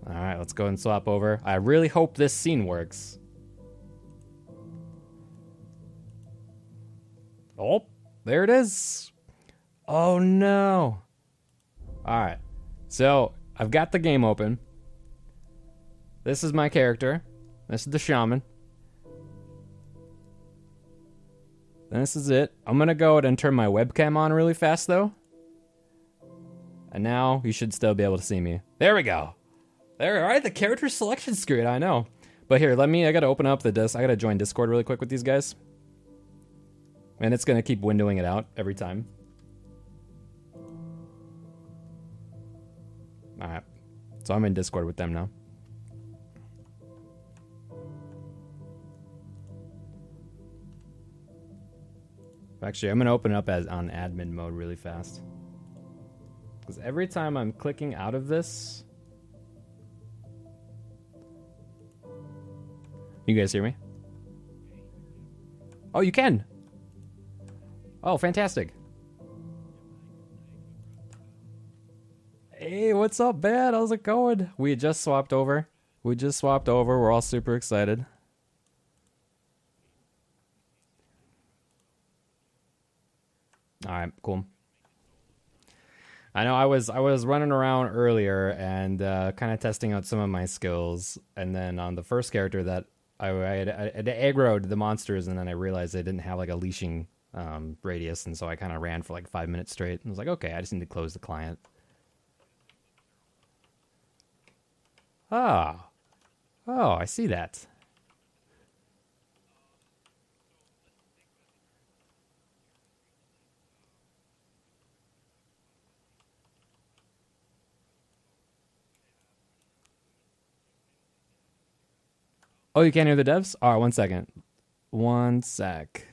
All right, let's go and swap over. I really hope this scene works. Oh, there it is. Oh, no. All right. So, I've got the game open. This is my character. This is the shaman. And this is it. I'm going to go ahead and turn my webcam on really fast, though. And now you should still be able to see me. There we go. There, all right, the character selection screen, I know. But here, I gotta open up the disc. I gotta join Discord really quick with these guys. And it's gonna keep windowing it out every time. All right, so I'm in Discord with them now. Actually, I'm gonna open it up on admin mode really fast. Because every time I'm clicking out of this... You guys hear me? Oh, you can! Oh, fantastic. Hey, what's up, man? How's it going? We just swapped over. We're all super excited. Alright, cool. I know I was running around earlier and kind of testing out some of my skills, and then on the first character that I had aggroed the monsters, and then I realized they didn't have like a leashing radius, and so I kind of ran for like 5 minutes straight. And I was like, okay, I just need to close the client. Oh, I see that. Oh, you can't hear the devs? All right, 1 second. 1 sec.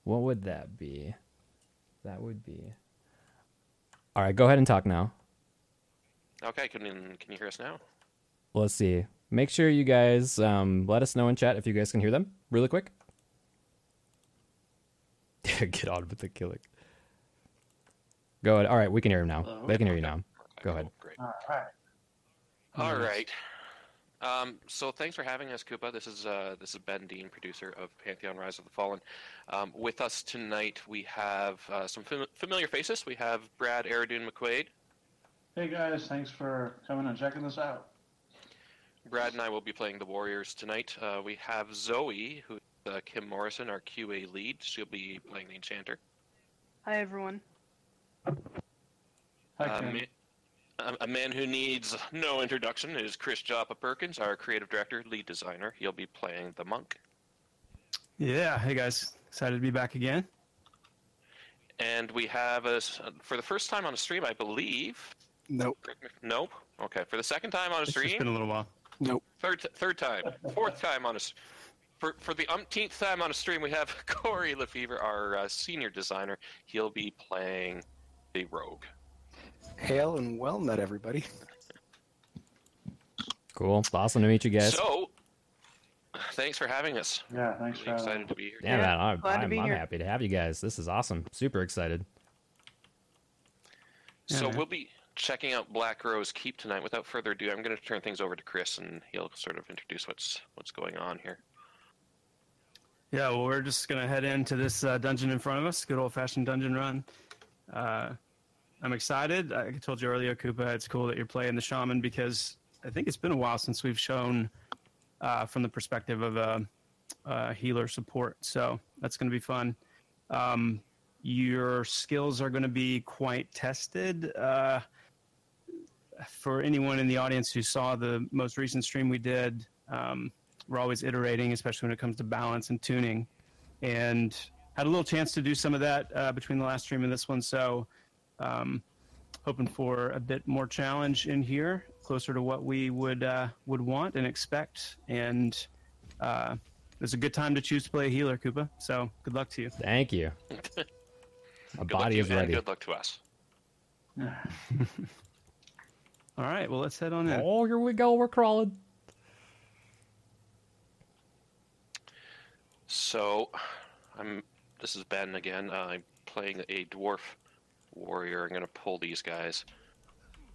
What would that be? That would be... All right, go ahead and talk now. Okay, can you hear us now? Let's see. Make sure you guys let us know in chat if you guys can hear them really quick. Get on with the killing. Go ahead. All right, we can hear him now. They can hear you now. Okay, Go ahead. Cool, great. All right. All right. So thanks for having us, Koopa. This is Ben Dean, producer of Pantheon: Rise of the Fallen. With us tonight, we have some familiar faces. We have Brad Aradune McQuaid. Hey guys, thanks for coming and checking this out. Brad and I will be playing the Warriors tonight. We have Zoe, who's Kim Morrison, our QA lead. She'll be playing the Enchanter. Hi, everyone. Hi, Kim. A man who needs no introduction is Chris Joppa Perkins, our creative director, lead designer. He'll be playing the Monk. Yeah, hey guys, excited to be back again. And we have us for the first time on a stream, I believe. Nope. Nope. Okay, for the second time on a stream. It's been a little while. Nope. Third time, fourth time on a. For the umpteenth time on a stream, we have Corey Lefevre, our senior designer. He'll be playing the Rogue. Hail and well met, everybody. Cool. It's awesome to meet you guys. So, thanks for having us. Yeah, thanks Really for having excited us. to be here. Yeah, man, glad to I'm be here. happy to have you guys. This is awesome. Super excited. So Yeah. we'll be checking out Black Rose Keep tonight. Without further ado, I'm going to turn things over to Chris, and he'll sort of introduce what's going on here. Yeah, well, we're just going to head into this dungeon in front of us, good old-fashioned dungeon run. I'm excited. I told you earlier, Koopa, it's cool that you're playing the Shaman because I think it's been a while since we've shown from the perspective of healer support, so that's going to be fun. Your skills are going to be quite tested. For anyone in the audience who saw the most recent stream we did, we're always iterating, especially when it comes to balance and tuning, and had a little chance to do some of that between the last stream and this one, so hoping for a bit more challenge in here, closer to what we would want and expect, and it's a good time to choose to play a healer, Koopa, so good luck to you. Thank you. My Good luck body to is you, and ready. good luck to us. All right, well, let's head on in. Oh, here we go. We're crawling. So, this is Ben again. I'm playing a dwarf warrior. I'm going to pull these guys.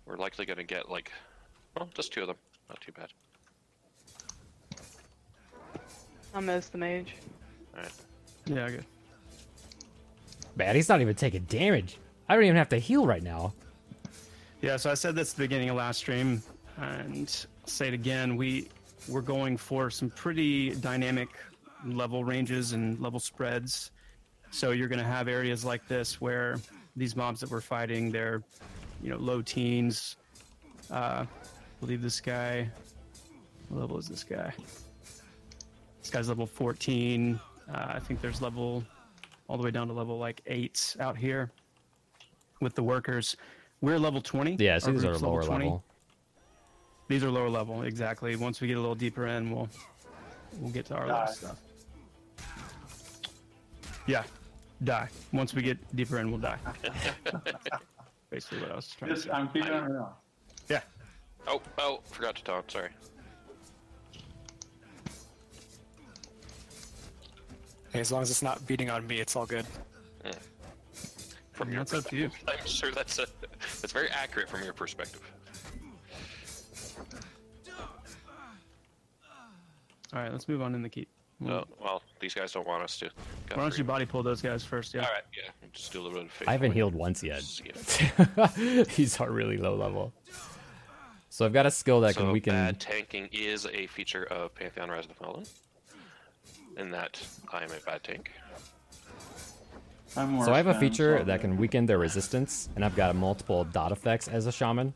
We're likely going to get like Well, just 2 of them. Not too bad. I'll miss the mage. Alright. Yeah, good. Man, he's not even taking damage. I don't even have to heal right now. Yeah, so I said this at the beginning of last stream, and I'll say it again. We're going for some pretty dynamic level ranges and level spreads. So you're going to have areas like this where these mobs that we're fighting, they're, low teens. I believe this guy, what level is this guy? This guy's level 14. I think there's level all the way down to level like 8 out here with the workers. We're level 20. Yeah, so Our these are group's lower 20. level. These are lower level, exactly. Once we get a little deeper in, we'll get to our level stuff. Yeah, die. Once we get deeper in, we'll die. Basically what I was trying to say. I'm keeping it real. Yeah. Oh, forgot to talk. Sorry. Hey, as long as it's not beating on me, it's all good. From your That's up to you. I'm sure that's very accurate from your perspective. All right, let's move on in the keep. Oh, well, these guys don't want us to. Why don't you body pull those guys first? Yeah. All right, yeah. Just do a little bit of faith. I haven't healed once yet. These are really low level. So I've got a skill that can weaken. Bad tanking is a feature of Pantheon Rise of the Fallen. In that I am a bad tank. I'm So I have a worse than feature so that can weaken their resistance, and I've got multiple dot effects as a shaman.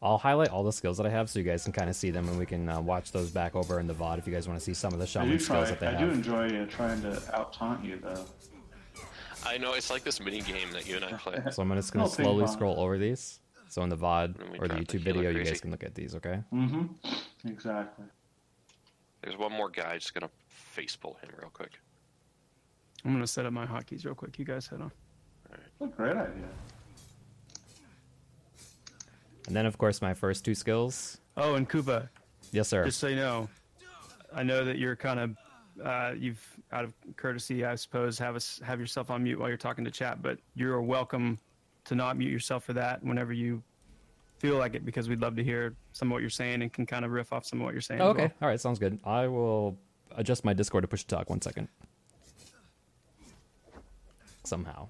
I'll highlight all the skills that I have so you guys can kind of see them, and we can watch those back over in the VOD if you guys want to see some of the I shaman do skills that they I have. do enjoy trying to out taunt you though. I know, it's like this mini game that you and I play. So I'm just going Oh, to ping slowly pong. scroll over these. So in the VOD And we or the try to YouTube heal like video, you crazy. guys can look at these, okay? Mm-hmm. Exactly. There's one more guy, just gonna face pull him real quick. I'm going to set up my hotkeys real quick. You guys head on. What a great idea. And then, of course, my first 2 skills. Oh, and Koopa, Yes, sir. just so you know, I know that you're kind of, you've, out of courtesy, I suppose, have yourself on mute while you're talking to chat, but you're welcome to not mute yourself for that whenever you feel like it, because we'd love to hear some of what you're saying and can kind of riff off some of what you're saying. Oh, as okay. well. All right, sounds good. I will adjust my Discord to push to talk 1 second. Somehow.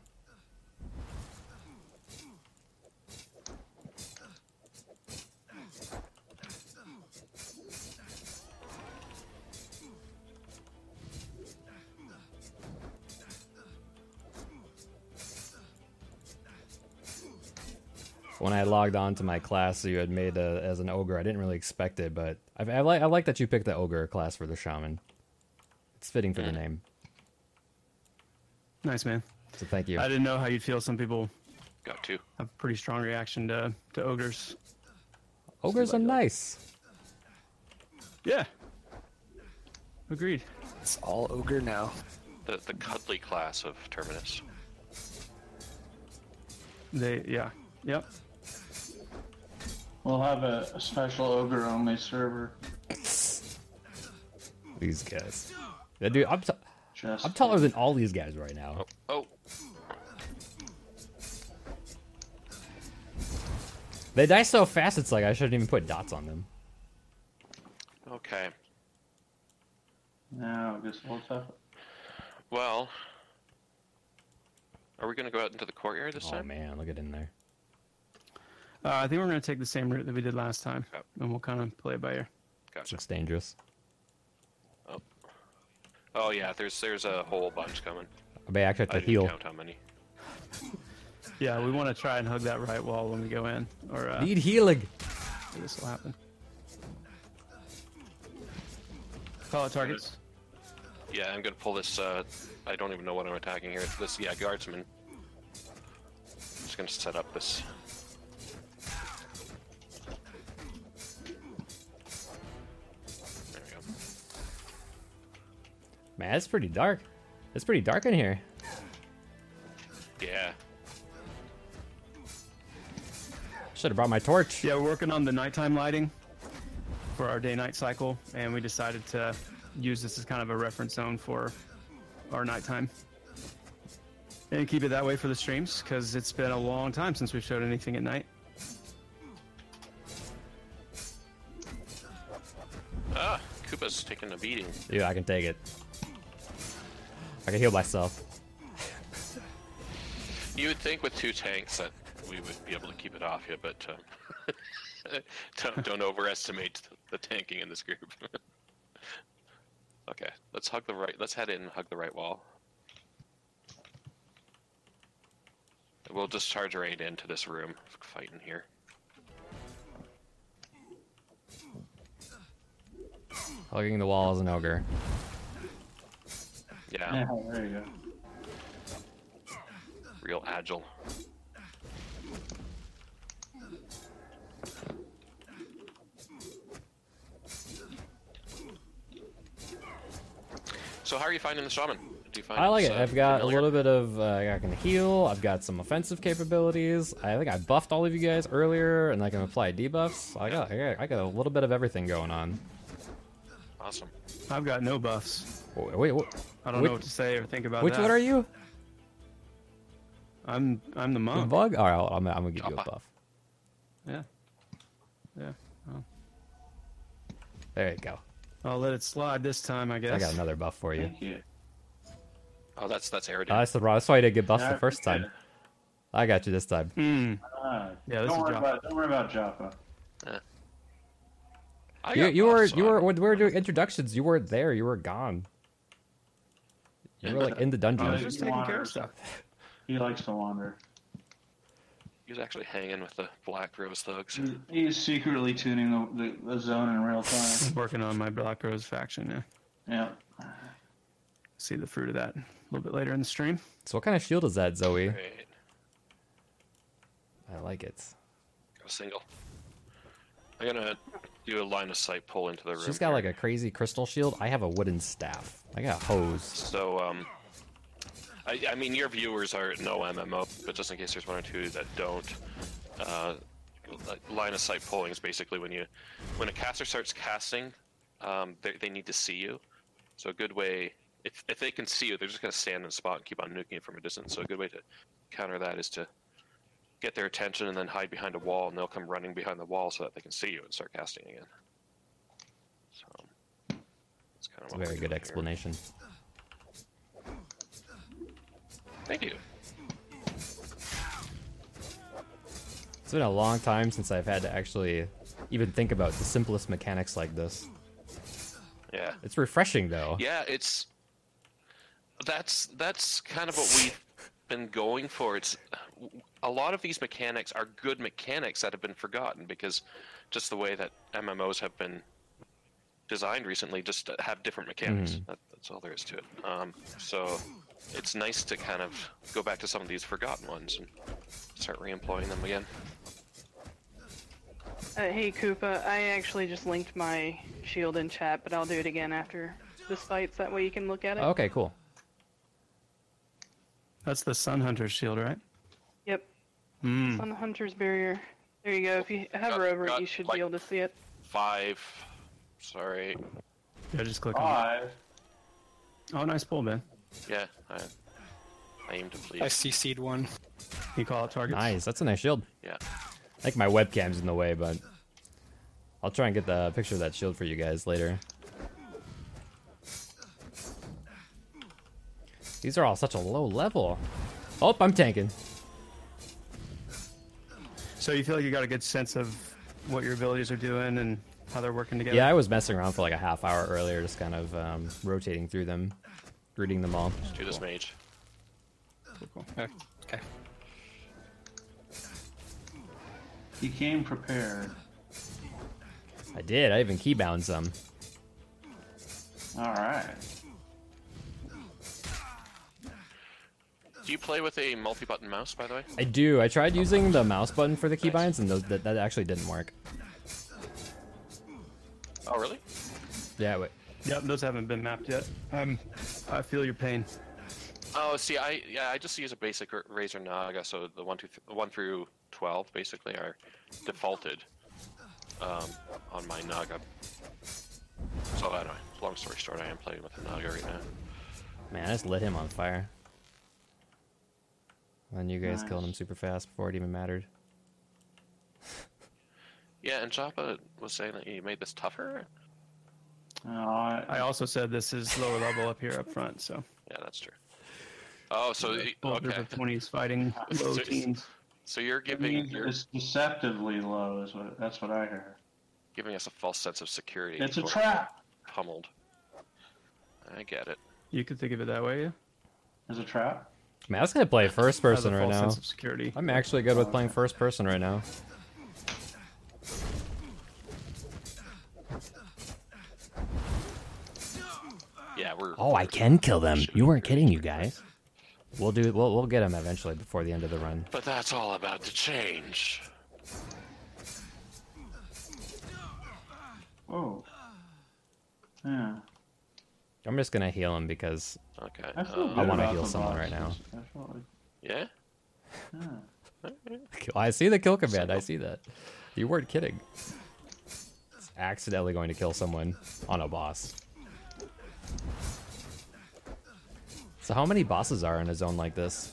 When I logged on to my class, you had made as an ogre. I didn't really expect it, but I like that you picked the ogre class for the shaman. It's fitting for the name. Nice, man. So thank you. I didn't know how you'd feel. Some people Got 2. have a pretty strong reaction to ogres. Ogres are nice. Yeah. Agreed. It's all ogre now. The cuddly class of Terminus. Yeah. Yep. We'll have a special ogre-only server. These guys. Yeah, dude, I'm Just taller than all these guys right now. Oh, They die so fast, it's like I shouldn't even put dots on them. okay. Now, just a little tough. Well, are we gonna go out into the courtyard this Oh time? man, look at in there. I think we're going to take the same route that we did last time, Yep. and we'll kind of play it by ear. Gotcha. Looks dangerous. Oh yeah, there's a whole bunch coming. I may actually I have to didn't heal. count how many. Yeah, we want to try and hug that right wall when we go in, or Need healing. this will happen. Call it targets. Yeah, I'm gonna pull this. I don't even know what I'm attacking here. This, yeah, guardsman. Just gonna set up this. There we go. Man, it's pretty dark. It's pretty dark in here. Yeah. Should have brought my torch. Yeah, we're working on the nighttime lighting for our day-night cycle, and we decided to use this as kind of a reference zone for our nighttime. And keep it that way for the streams, because it's been a long time since we've showed anything at night. Koopa's taking a beating. Dude, I can take it. I can heal myself. You would think with 2 tanks that we would be able to keep it off you, but don't overestimate the tanking in this group. Okay, let's hug the right. Let's head in and hug the right wall. We'll just charge right into this room, fighting here. Hugging the wall as an ogre. Yeah, Yeah, there you go. real agile. So how are you finding the shaman? Do you find I like it's, it. I've got familiar? a little bit of I can heal. I've got some offensive capabilities. I think I buffed all of you guys earlier, and I can apply debuffs. I got a little bit of everything going on. Awesome. I've got no buffs. Wait, I don't know what to say or think about which that. one are you? I'm the The monk. bug? All right, I'm gonna give you a Joppa. buff. Yeah. Yeah. Oh. There you go. I'll let it slide this time, I guess. I got another buff for you. Thank you. Oh, that's Aerodin. That's the wrong. That's why I didn't get buffed Yeah, the first time. I got you this time. Yeah, this don't is worry Joppa. don't worry about Joppa. I You, got you were buffs, so you were I'm- when we were doing introductions. You weren't there. You were gone. You were like in the I dungeon. was just taking care of stuff. He likes to wander. He's actually hanging with the Black Rose thugs. He's secretly tuning the zone in real time. Working on my Black Rose faction, yeah. Yeah. See the fruit of that a little bit later in the stream. So what kind of shield is that, Zoe? Great. I like it. Got a single. I'm gonna do a line of sight pull into the room. She's got here. like a crazy crystal shield. I have a wooden staff. I got a hose. So, I mean, your viewers are no MMO, but just in case there's 1 or 2 that don't, line of sight pulling is basically when a caster starts casting, they need to see you. So a good way, if they can see you, they're just gonna stand in a spot and keep on nuking you from a distance. So a good way to counter that is to get their attention and then hide behind a wall, and they'll come running behind the wall so that they can see you and start casting again. So that's kind of It's a very good explanation. Thank you. It's been a long time since I've had to actually even think about the simplest mechanics like this. Yeah. It's refreshing though. Yeah, that's kind of what we've been going for. It's a lot of these mechanics are good mechanics that have been forgotten because just the way that MMOs have been designed recently just have different mechanics. That's all there is to it. So it's nice to kind of go back to some of these forgotten ones and start re-employing them again. Hey Koopa, I actually just linked my shield in chat, but I'll do it again after this fight, so that way you can look at it. Okay, cool. That's the Sun Hunter's shield, right? Yep. Mm. Sun Hunter's Barrier. There you go. If you hover over it, you should be able to see it. 5. Sorry. Yeah, just click on it. 5. Oh, nice pull, Ben. Yeah, I aim to please. I CC'd one. You call it targets. Nice. That's a nice shield. Yeah. I think my webcam's in the way, but I'll try and get the picture of that shield for you guys later. These are all such a low level. Oh, I'm tanking. So you feel like you got a good sense of what your abilities are doing and how they're working together? Yeah, I was messing around for like a half hour earlier, just kind of rotating through them, greeting them all. Do this mage. Cool. Okay. He came prepared. I did. I even keybound some. All right. Do you play with a multi-button mouse, by the way? I do. I tried using the mouse button for the keybinds, and that actually didn't work. Oh, really? Yeah, wait. Yep, those haven't been mapped yet. I feel your pain. Oh, see, I just use a basic Razer Naga, so the 1 through 12 basically are defaulted on my Naga. So anyway, long story short, I am playing with the Naga right now. Man, I just lit him on fire. And you guys Nice. killed him super fast before it even mattered. Yeah, and Joppa was saying that you made this tougher. I also said this is lower level up here up front, so. Yeah, that's true. Oh, so Full group okay. of 20s fighting low teens. So you're it's deceptively low. That's what I heard. giving us a false sense of security. It's a before trap. Pummeled. I get it. You could think of it that way, yeah. It's a trap. I mean, I was gonna play first person Has a right false now. sense of security. I'm actually good with playing first person right now. Yeah, we're. Oh, I can kill them. You weren't kidding, you guys. We'll get him eventually before the end of the run. But that's all about to change. Whoa. Yeah. I'm just gonna heal him because Okay. I feel good I wanna about heal the someone right bosses. now. I feel like, Yeah. yeah. I see the kill command. I see that. You weren't kidding. It's accidentally going to kill someone on a boss. So how many bosses are in a zone like this?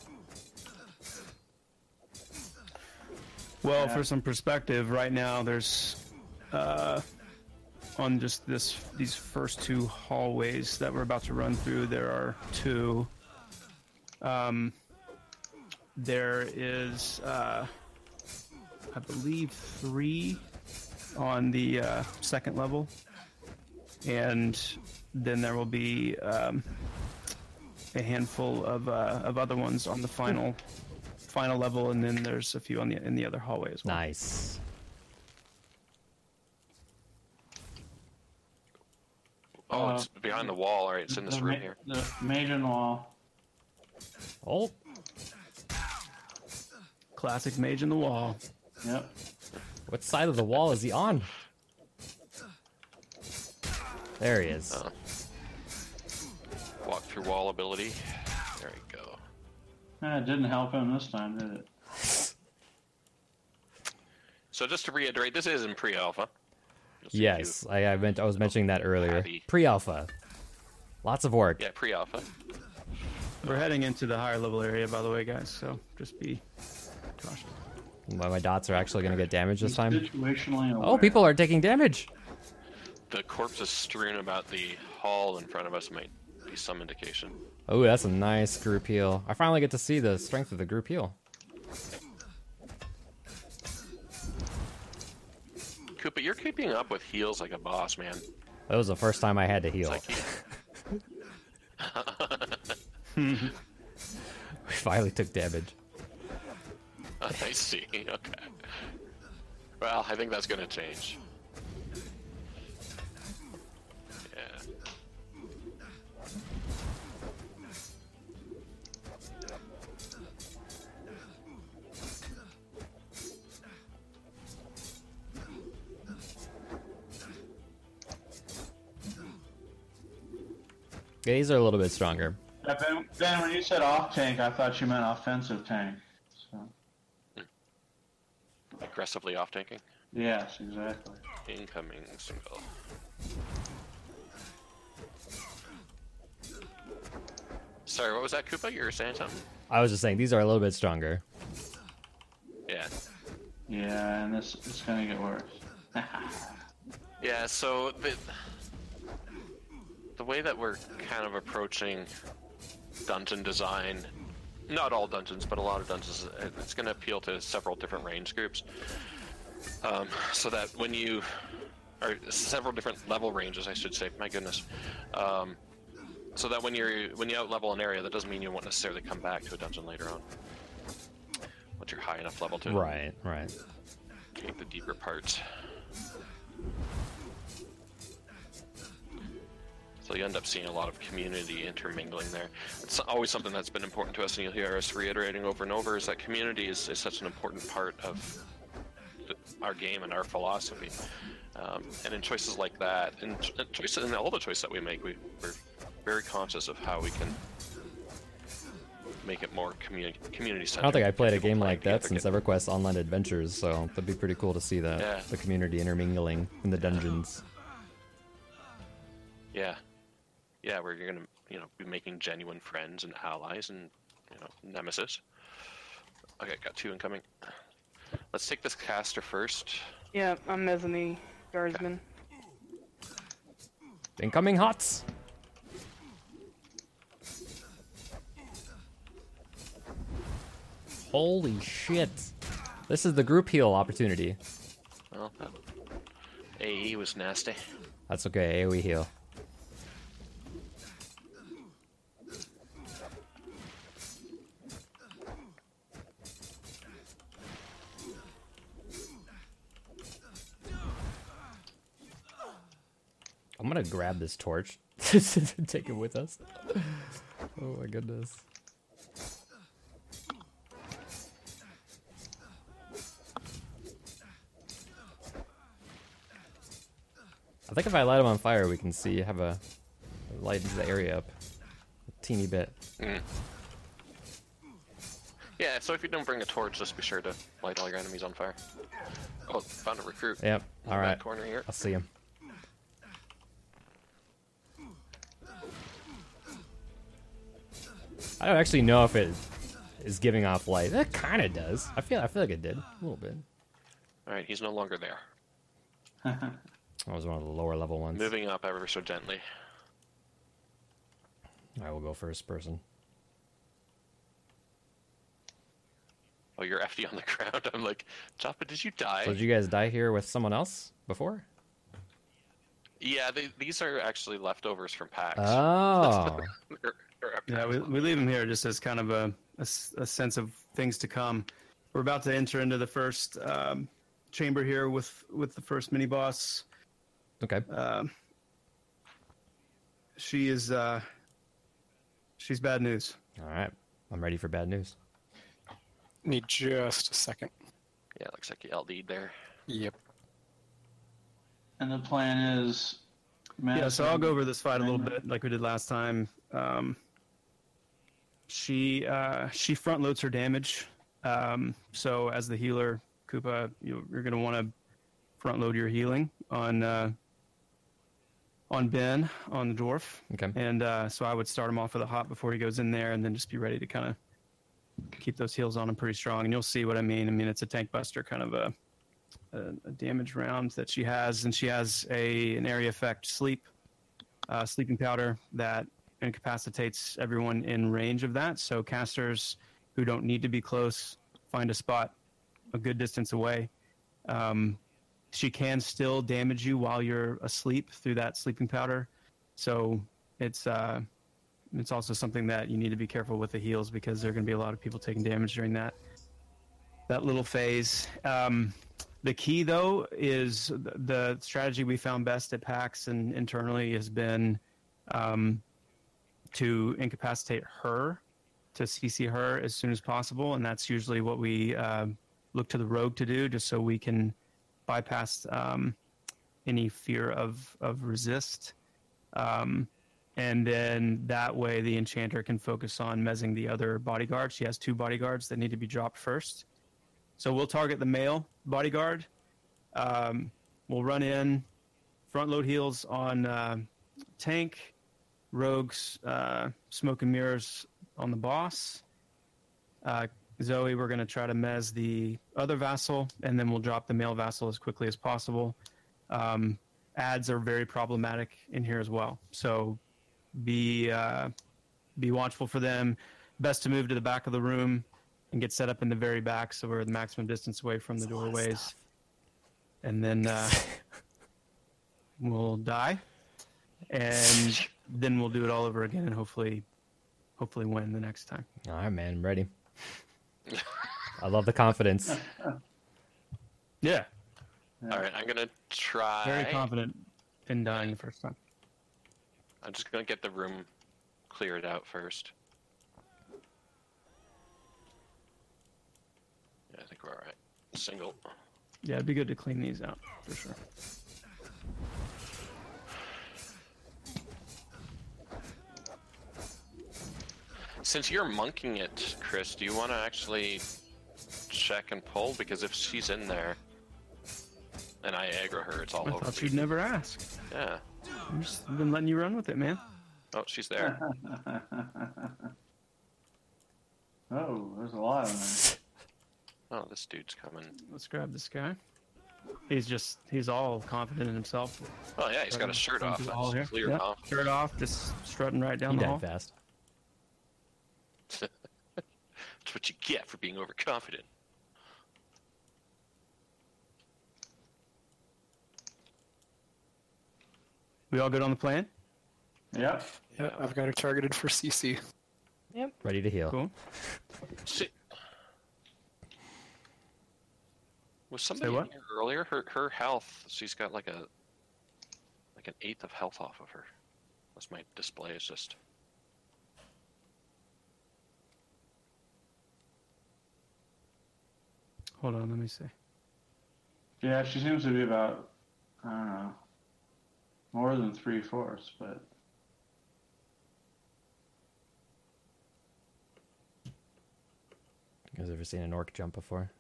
Well, for some perspective, right now there's on just these first two hallways that we're about to run through, there are two. There is, I believe, 3 on the second level, and then there will be a handful of other ones on the final level, and then there's a few in the other hallway as well. Nice. Oh, it's behind the wall. All right, it's in this room here. The mage in the wall. Oh, Classic mage in the wall. Yep. what side of the wall is he on? There he is. Walk through wall ability. There we go. It didn't help him this time, did it? So just to reiterate, this is in pre-alpha. Just Yes, I was mentioning that earlier. Abby. Pre-alpha. Lots of work. Yeah, pre-alpha. We're heading into the higher level area, by the way, guys, so just be cautious. My dots are actually going to get damaged this time. Situationally aware. Oh, people are taking damage. The corpses strewn about the hall in front of us might be some indication. Oh, that's a nice group heal. I finally get to see the strength of the group heal. Koopa, you're keeping up with heals like a boss, man. That was the first time I had to heal. It's like We finally took damage. I see. Okay. Well, I think that's going to change. Yeah. Yeah, these are a little bit stronger. Yeah, Ben, when you said off tank, I thought you meant offensive tank. So. Aggressively off-tanking. Yes, exactly. Incoming single. Sorry, what was that, Koopa? You were saying something? I was just saying, these are a little bit stronger. Yeah. Yeah, and it's gonna get worse. Yeah, so the way that we're kind of approaching dungeon design, not all dungeons, but a lot of dungeons, it's going to appeal to several different range groups. So that when you, or several different level ranges, I should say, my goodness. So that when you out-level an area, that doesn't mean you won't necessarily come back to a dungeon later on. Once you're high enough level to Right. take the deeper parts. So you end up seeing a lot of community intermingling there. It's always something that's been important to us, and you'll hear us reiterating over and over, is that community is such an important part of our game and our philosophy. And in choices like that, and all the choices that we make, we're very conscious of how we can make it more community-centered. I don't think I played a People game playing like that together since get- EverQuest Online Adventures, so that'd be pretty cool to see that. Yeah. The community intermingling in the dungeons. Yeah. Yeah, where you're gonna, be making genuine friends and allies and, nemesis. Okay, got 2 incoming. Let's take this caster first. Yeah, I'm Mezzanine Guardsman. Incoming hots. Holy shit. This is the group heal opportunity. Well, that AE was nasty. That's okay, AoE heal. I'm gonna grab this torch and take it with us. Oh my goodness. I think if I light them on fire, we can see, have a lightens the area up a teeny bit. Mm. Yeah, so if you don't bring a torch, just be sure to light all your enemies on fire. Oh, found a recruit. Yep. In the All right. back corner here. I'll see him. I don't actually know if it is giving off light. It kind of does. I feel like it did a little bit. All right, he's no longer there. That was one of the lower level ones. Moving up ever so gently. I will go first person. Oh, you're FD on the ground. I'm like, Choppa, did you die? So did you guys die here with someone else before? Yeah, these are actually leftovers from PAX. Oh. Yeah, we leave them here just as kind of a sense of things to come. We're about to enter into the first chamber here with the first mini boss. Okay. She's bad news. All right. I'm ready for bad news. Need just a second. Yeah, looks like you LD'd there. Yep. And the plan is... Yeah, so I'll go over this fight a little bit like we did last time. She front loads her damage. So as the healer, Koopa, you're going to want to front load your healing on Ben, on the dwarf. Okay. And so I would start him off with a hop before he goes in there, and then just be ready to kind of keep those heals on him pretty strong. And you'll see what I mean. I mean, it's a tank buster kind of a damage round that she has, and she has an area effect sleeping powder that incapacitates everyone in range of that. So casters who don't need to be close find a spot a good distance away. She can still damage you while you're asleep through that sleeping powder. So it's also something that you need to be careful with the heals, because there are going to be a lot of people taking damage during that little phase. The key, though, is the strategy we found best at PAX and internally has been to incapacitate her, to CC her as soon as possible, and that's usually what we look to the rogue to do, just so we can bypass any fear of resist. And then that way the enchanter can focus on mezzing the other bodyguards. She has 2 bodyguards that need to be dropped first. So we'll target the male bodyguard. We'll run in, front load heals on tank, rogues, smoke and mirrors on the boss. Zoe, we're going to try to mez the other vassal, and then we'll drop the male vassal as quickly as possible. Ads are very problematic in here as well, so be watchful for them. Best to move to the back of the room and get set up in the very back, so we're the maximum distance away from the doorways. And then we'll die, and then we'll do it all over again, and hopefully win the next time. All right, man. I'm ready. I love the confidence. Yeah. All right, I'm gonna try. Very confident in dying the first time. I'm just gonna get the room cleared out first. Yeah, I think we're all right. Single. Yeah, it'd be good to clean these out for sure. Since you're monking it, Chris, do you want to actually check and pull? Because if she's in there and I aggro her, it's all I over. thought you'd never ask. Yeah. I've just been letting you run with it, man. Oh, she's there. Oh, there's a lot of them. Oh, this dude's coming. Let's grab this guy. He's all confident in himself. Oh yeah, he's got his shirt off. All here. That's clear, Yep. huh? Shirt off, just strutting right down He the died hall. fast. That's what you get for being overconfident. We all good on the plan? Yep. Yeah, I've got her targeted for CC. Yep. Ready to heal. Cool. See, was somebody what? in here earlier? Her health. She's got like an eighth of health off of her. This my display is just. Hold on, let me see. Yeah, she seems to be about, I don't know, more than 3/4, but You guys ever seen an orc jump before?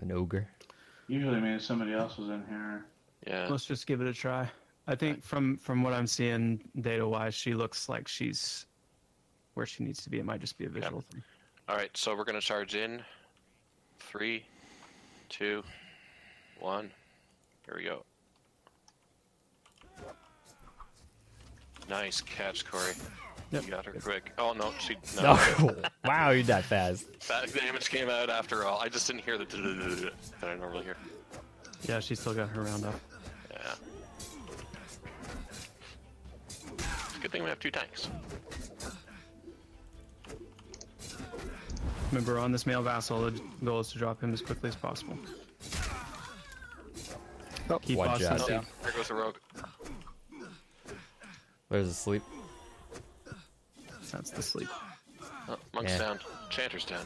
An ogre? usually means somebody else was in here. Yeah. Let's just give it a try. I think from what I'm seeing data-wise, she looks like she's where she needs to be. It might just be a visual thing. All right, so we're gonna charge in. 3, 2, 1. Here we go. Nice catch, Corey. Yep. You got her quick. Oh no, she. No. No. Wow, you died fast. That damage came out after all. I just didn't hear the that I normally hear. Yeah, she still got her round up. Yeah. Good thing we have 2 tanks. Remember, on this male vassal, the goal is to drop him as quickly as possible. Oh, Keep one Austin shot. safe. There goes the rogue. There's a sleep. That's the sleep. Oh, monk's Yeah. down. Chanter's down.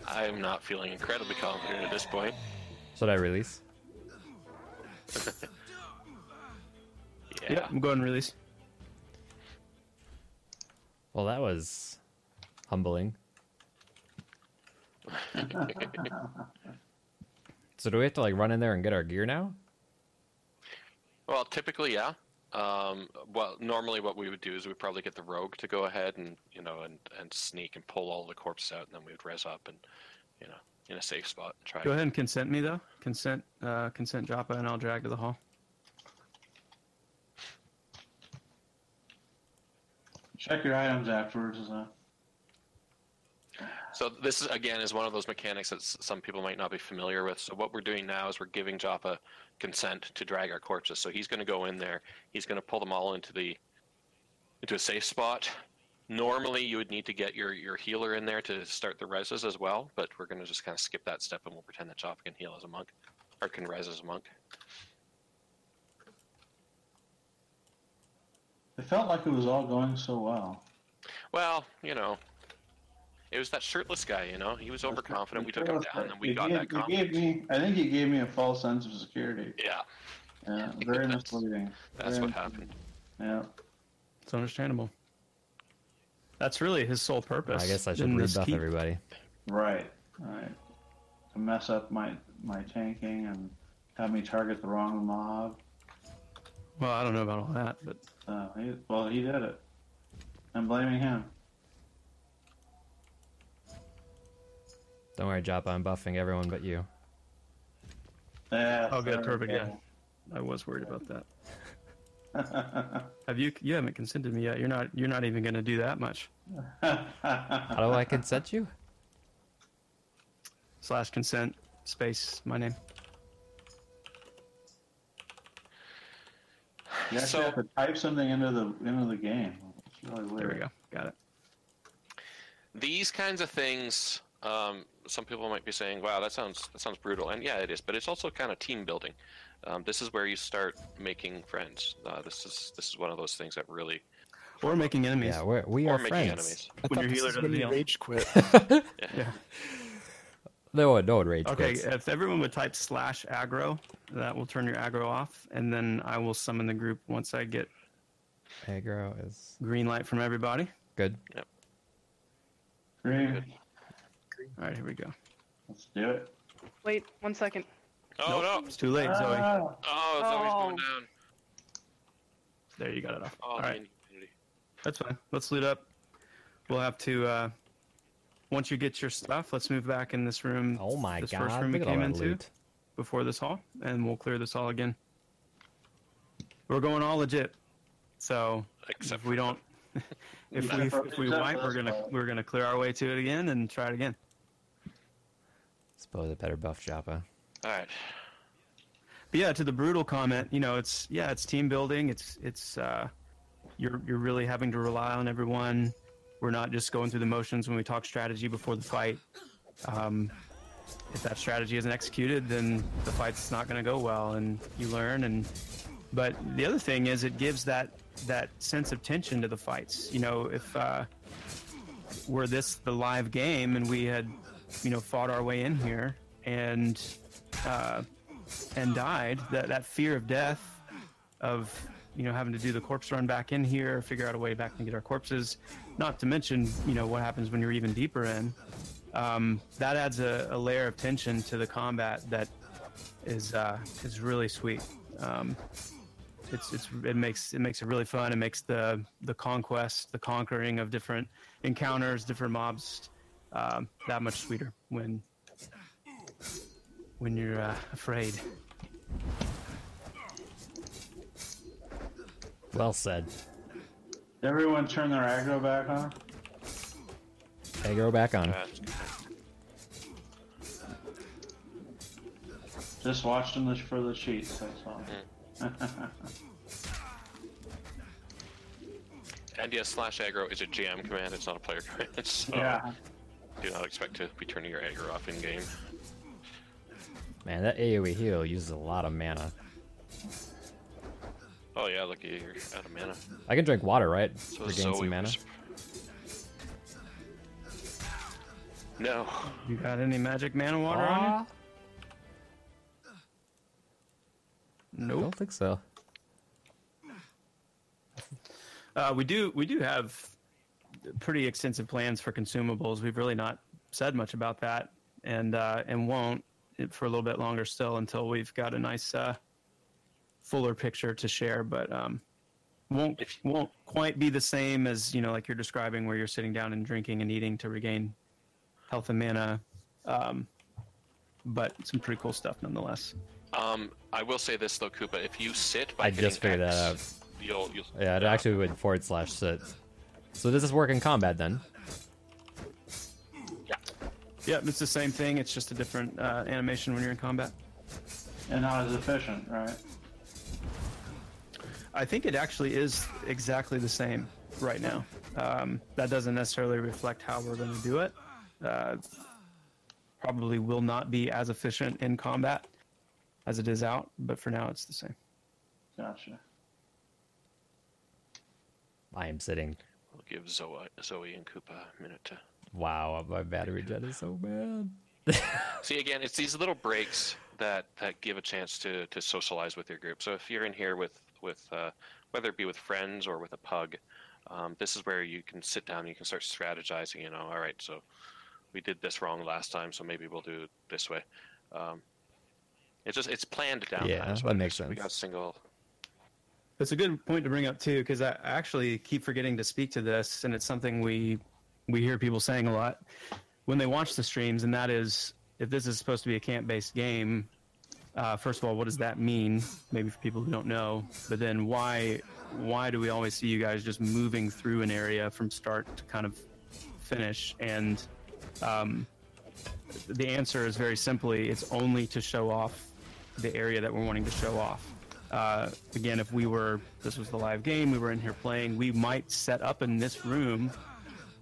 I'm not feeling incredibly confident at this point. Should I release? Yeah. Yep, I'm going to release. Well, that was humbling. So do we have to like run in there and get our gear now? Well, typically, yeah. Well, normally what we would do is we'd probably get the rogue to go ahead and and sneak and pull all the corpses out, and then we would res up and in a safe spot and try. Go ahead and consent me, though. Consent Joppa, and I'll drag to the hall. Check your items afterwards. So this is, again, is one of those mechanics that some people might not be familiar with. So what we're doing now is we're giving Joppa consent to drag our corpses. So he's going to go in there. He's going to pull them all into a safe spot. Normally, you would need to get your healer in there to start the reses as well, but we're going to just kind of skip that step and we'll pretend that Joppa can heal as a monk, or can res as a monk. It felt like it was all going so well. Well, it was that shirtless guy, he was overconfident. We took him down, and then we got that confidence. I think he gave me a false sense of security. Yeah. Yeah, very misleading. That's Very what happened. Yeah. It's understandable. That's really his sole purpose. I guess I should in this rebuff keep. everybody. Right. Right. To mess up my tanking and have me target the wrong mob. Well, I don't know about all that, but He did it. I'm blaming him. Don't worry, Joppa, I'm buffing everyone but you. Yeah. oh, good, there we perfect. go. Yeah, I was worried about that. You haven't consented me yet. You're not even going to do that much. How do I consent you? / consent space my name. You actually have to type something into the game. It's really weird. There we go. Got it. These kinds of things, some people might be saying, "Wow, that sounds brutal," and yeah, it is. But it's also kind of team building. This is where you start making friends. This is one of those things that really, Or making enemies. Yeah, we or are making friends. enemies. I When thought your this healer was when doesn't you heal. rage quit. Yeah. No one rage Okay, quits. if everyone would type /aggro, that will turn your aggro off, and then I will summon the group once I get Aggro is green light from everybody. good. Green. Good. All right, here we go. Let's do it. Wait, 1 second. Oh no! It's too late, Zoe. Ah, Oh, Zoe's going Oh. down. There, you got it off. Oh, All right, community. that's fine. Let's loot up. We'll have to, once you get your stuff, let's move back in this room. Oh my this god, first room we look at all came that into. loot. before this hall, and we'll clear this hall again. We're going all legit. So Except if we don't, if we wipe, we're gonna clear our way to it again and try it again. Suppose I better buff Joppa. All right. But yeah, to the brutal comment, it's team building. It's you're really having to rely on everyone. We're not just going through the motions when we talk strategy before the fight. If that strategy isn't executed, then the fight's not going to go well, and you learn. But the other thing is, it gives that sense of tension to the fights. If were this the live game and we had, fought our way in here and died, that fear of death, of having to do the corpse run back in here, figure out a way back and get our corpses. Not to mention, what happens when you're even deeper in. That adds a layer of tension to the combat that is really sweet. It makes it really fun. It makes the conquest, the conquering of different encounters, different mobs, that much sweeter when you're afraid. Well said. Did everyone turn their aggro back on? Aggro back on. Just watched them for the cheats, that's all. NDS/aggro is a GM command, it's not a player command, so Yeah. do not expect to be turning your aggro off in game. Man, that AoE heal uses a lot of mana. Oh yeah, look, you're out of mana. I can drink water, right? So Regain Zoe some mana. was- No. You got any magic mana water on you? I Nope. don't think so. We do have pretty extensive plans for consumables. We've really not said much about that, and won't for a little bit longer still until we've got a nice fuller picture to share. But won't quite be the same as like you're describing, where you're sitting down and drinking and eating to regain health and mana. But some pretty cool stuff nonetheless. I will say this though, Koopa, if you sit by I just figured X, that out. You'll Yeah, it actually would /sit. So does this work in combat then? Yeah, it's the same thing. It's just a different animation when you're in combat. And not as efficient, right? I think it actually is exactly the same right now. That doesn't necessarily reflect how we're going to do it. Probably will not be as efficient in combat as it is out, but for now it's the same. Gotcha. I am sitting. We'll give Zoe and Koopa a minute to... Wow, my battery jet is so bad. See, again, it's these little breaks that give a chance to socialize with your group. So if you're in here with whether it be with friends or with a pug, this is where you can sit down and you can start strategizing, all right, so we did this wrong last time, so maybe we'll do it this way. It's planned down. Yeah, that makes sense. We got single... That's a good point to bring up too, because I actually keep forgetting to speak to this, and it's something we hear people saying a lot when they watch the streams, and that is, if this is supposed to be a camp-based game, first of all, what does that mean? Maybe for people who don't know, but then why do we always see you guys just moving through an area from start to kind of finish? And the answer is very simply, it's only to show off the area that we're wanting to show off. Again, if this was the live game, we were in here playing, we might set up in this room,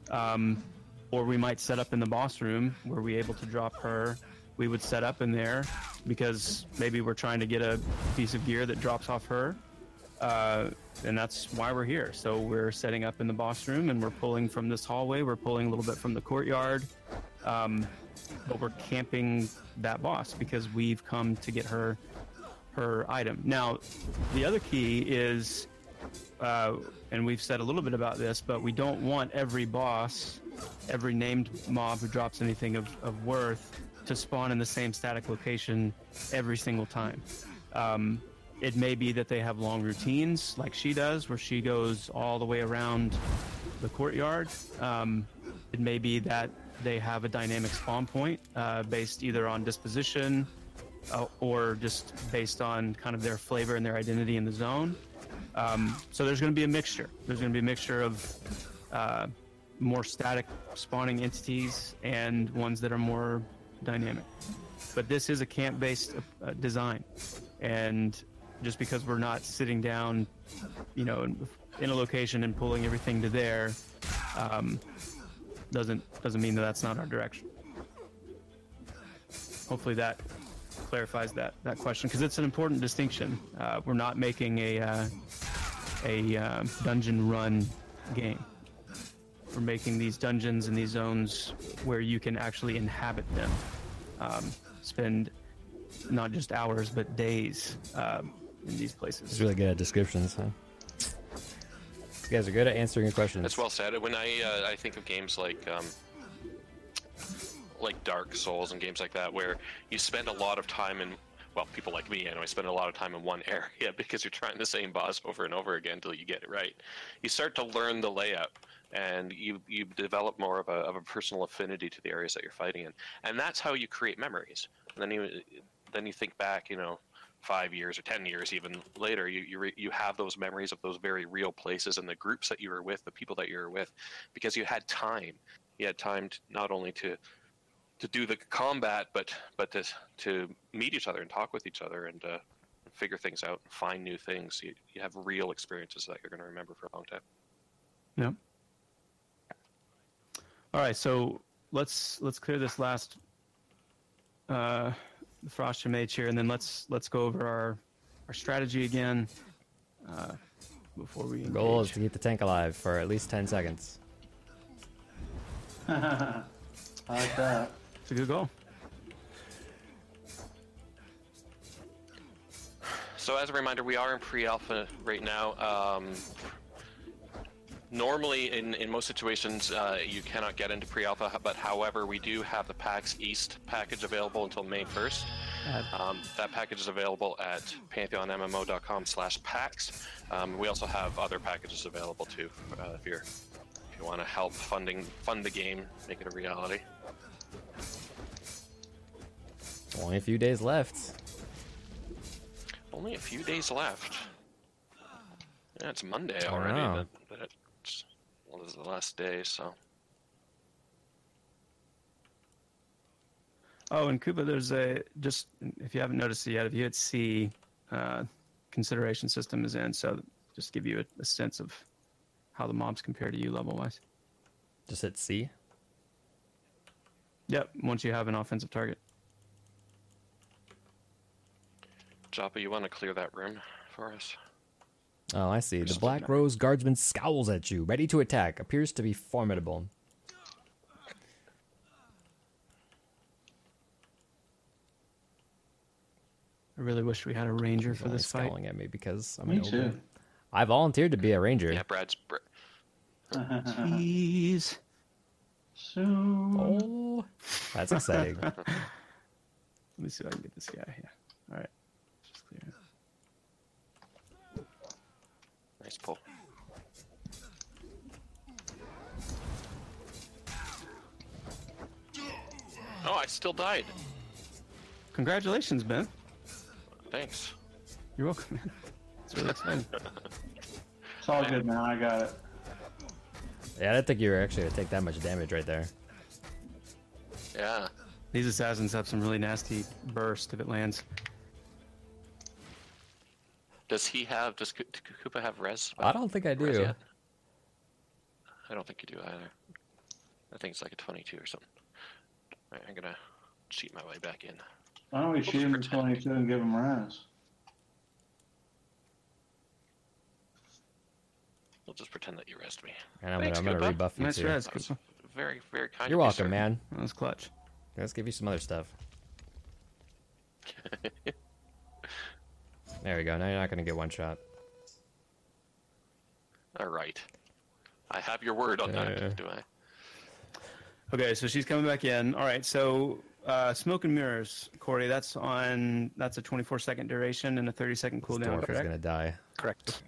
or we might set up in the boss room. Were we able to drop her, we would set up in there because maybe we're trying to get a piece of gear that drops off her, and that's why we're here. So we're setting up in the boss room, and we're pulling from this hallway, we're pulling a little bit from the courtyard, but we're camping that boss because we've come to get her item. Now, the other key is, and we've said a little bit about this, but we don't want every boss, every named mob who drops anything of worth to spawn in the same static location every single time. It may be that they have long routines like she does, where she goes all the way around the courtyard. It may be that they have a dynamic spawn point based either on disposition or just based on kind of their flavor and their identity in the zone. So there's going to be a mixture. There's going to be a mixture of more static spawning entities and ones that are more dynamic. But this is a camp-based design, and just because we're not sitting down, in a location and pulling everything to there, doesn't mean that that's not our direction. Hopefully that clarifies that question, because it's an important distinction. We're not making a dungeon run game. We're making these dungeons and these zones where you can actually inhabit them. Spend not just hours but days in these places. He's really good at descriptions, huh? You guys are good at answering your questions. That's well said. When I think of games like Dark Souls and games like that, where you spend a lot of time in, well, people like me anyway, spend a lot of time in one area because you're trying the same boss over and over again until you get it right. You start to learn the layout, and you develop more of a personal affinity to the areas that you're fighting in, and that's how you create memories. And then you think back, 5 years or 10 years even later, you have those memories of those very real places and the groups that you were with, the people that you were with, because you had time. You had time to, not only to do the combat, but to meet each other and talk with each other and figure things out, find new things. You have real experiences that you're going to remember for a long time. Yeah. All right, so let's clear this last Frost Mage here, and then let's go over our strategy again before we engage. The goal is to keep the tank alive for at least 10 seconds. I like that. It's a good goal. So as a reminder, we are in pre-alpha right now. Normally, in most situations, you cannot get into pre-alpha, but however, we do have the PAX East package available until May 1st. That package is available at pantheonmmo.com/PAX. We also have other packages available too, if you want to help fund the game, make it a reality. Only a few days left. Only a few days left. Yeah, it's Monday already. This is the last day, so. Oh, and Koopa, there's just if you haven't noticed it yet, if you hit C, consideration system is in, so just give you a sense of how the mobs compare to you level-wise. Just hit C? Yep, once you have an offensive target. Joppa, you want to clear that room for us? Oh, I see. The Black Rose Guardsman scowls at you, ready to attack. Appears to be formidable. I really wish we had a ranger He's for only this fight. scowling at me because I'm Me an too. ogre. I volunteered to be a ranger. Yeah, Brad's. Jeez. Soon. Oh, that's exciting. Let me see if I can get this guy here. All right. Just clear it. Nice pull. Oh, I still died. Congratulations, Ben. Thanks. You're welcome, man. It's really exciting. It's all good, man. I got it. Yeah, I didn't think you were actually going to take that much damage right there. Yeah. These assassins have some really nasty burst if it lands. Does Koopa have res? I don't think I Res do. yet? I don't think you do either. I think it's like a 22 or something. All right, I'm gonna cheat my way back in. Why don't we We'll shoot him to just pretend. 22 and give him res? We'll just pretend that you resed me. And I'm Thanks, gonna Koopa. rebuff you Nice too. res, That was Koopa. very, very kind You're of you, welcome, sir. man. That was clutch. Let's give you some other stuff. There we go. Now you're not gonna get one shot. All right. I have your word on Yeah. that, do I? Okay, so she's coming back in. All right, so Smoke and Mirrors, Corey, that's a 24-second duration and a 30-second cooldown, Dwarf is correct? gonna die. Correct.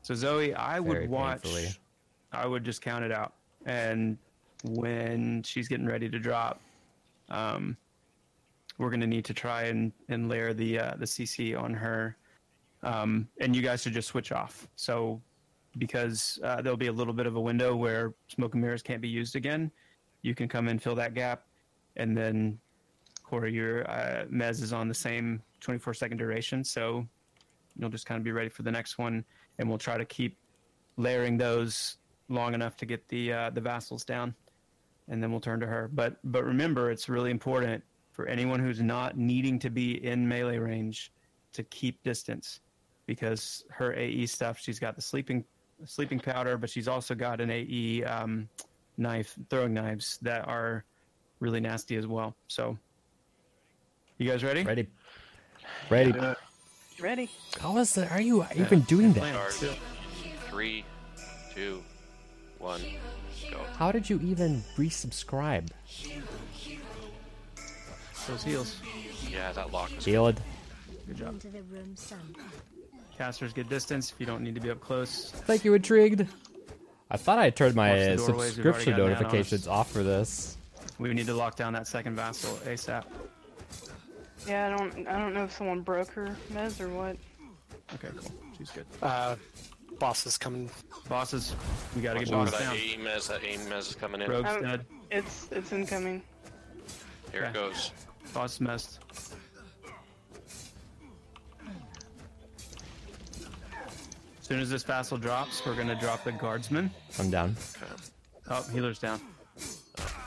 So Zoe, I Very would watch. painfully. I would just count it out, and when she's getting ready to drop, we're going to need to try and layer the CC on her. And you guys should just switch off. So because there'll be a little bit of a window where smoke and mirrors can't be used again, you can come in, fill that gap, and then Corey, your Mez is on the same 24-second duration, so you'll just kind of be ready for the next one, and we'll try to keep layering those long enough to get the vassals down, and then we'll turn to her. But remember, it's really important for anyone who's not needing to be in melee range to keep distance, because her AE stuff, she's got the sleeping powder, but she's also got an AE throwing knives that are really nasty as well. So, you guys ready? Ready. Ready? How is that? Are you even doing that? Start. 3, 2, 1, go. How did you even resubscribe? Those heals. Yeah, that lock was Healed. Good job. Casters get distance if you don't need to be up close. Thank you, Intrigued. I thought I turned my Watch the doorways, we've already subscription got an ad on notifications us. off for this. We need to lock down that second vassal ASAP. Yeah, I don't know if someone broke her mez or what. Okay, cool. She's good. Boss is coming. Bosses, we gotta get Watch boss out for down. that AIM mez is coming in. Rogue's Oh. dead. It's incoming. Here Okay. it goes. Boss is messed. As soon as this vassal drops, we're gonna drop the guardsman. I'm down. Okay. Oh, healer's down.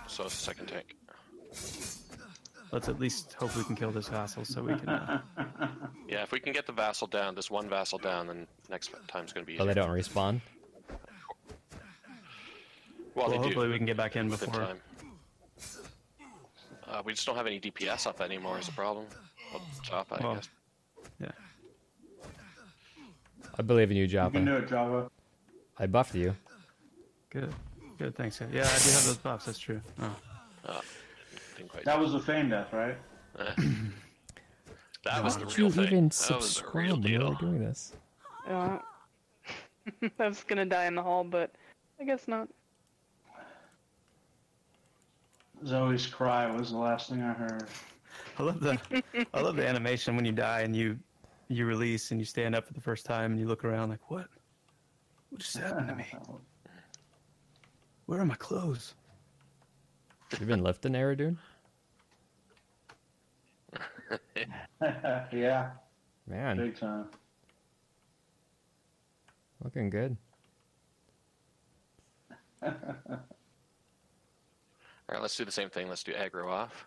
So it's the second tank. Let's at least hope we can kill this vassal so we can. Yeah, if we can get the vassal down, this one vassal down, then next time's going to be Oh, easier. they don't respawn? Well, they hopefully do. we can get back in Within before. time. We just don't have any DPS up anymore is the problem. Well, top, I Well, guess. Yeah. I believe in you, You can Java. do it, Java. I buffed you. Good. Good. Thanks. Yeah, I do have those buffs. That's true. Oh. Didn't quite That was the feign death, right? that was Why the did real you thing. even That was the real subscribe when you deal. were doing this? I was gonna die in the hall, but I guess not. Zoe's cry was the last thing I heard. I love the animation when you die and you release and you stand up for the first time and you look around like, what just happened to me? Where are my clothes? You been lifting, Aerodune? Yeah, Man, big time. looking good. All right, let's do the same thing. Let's do aggro off.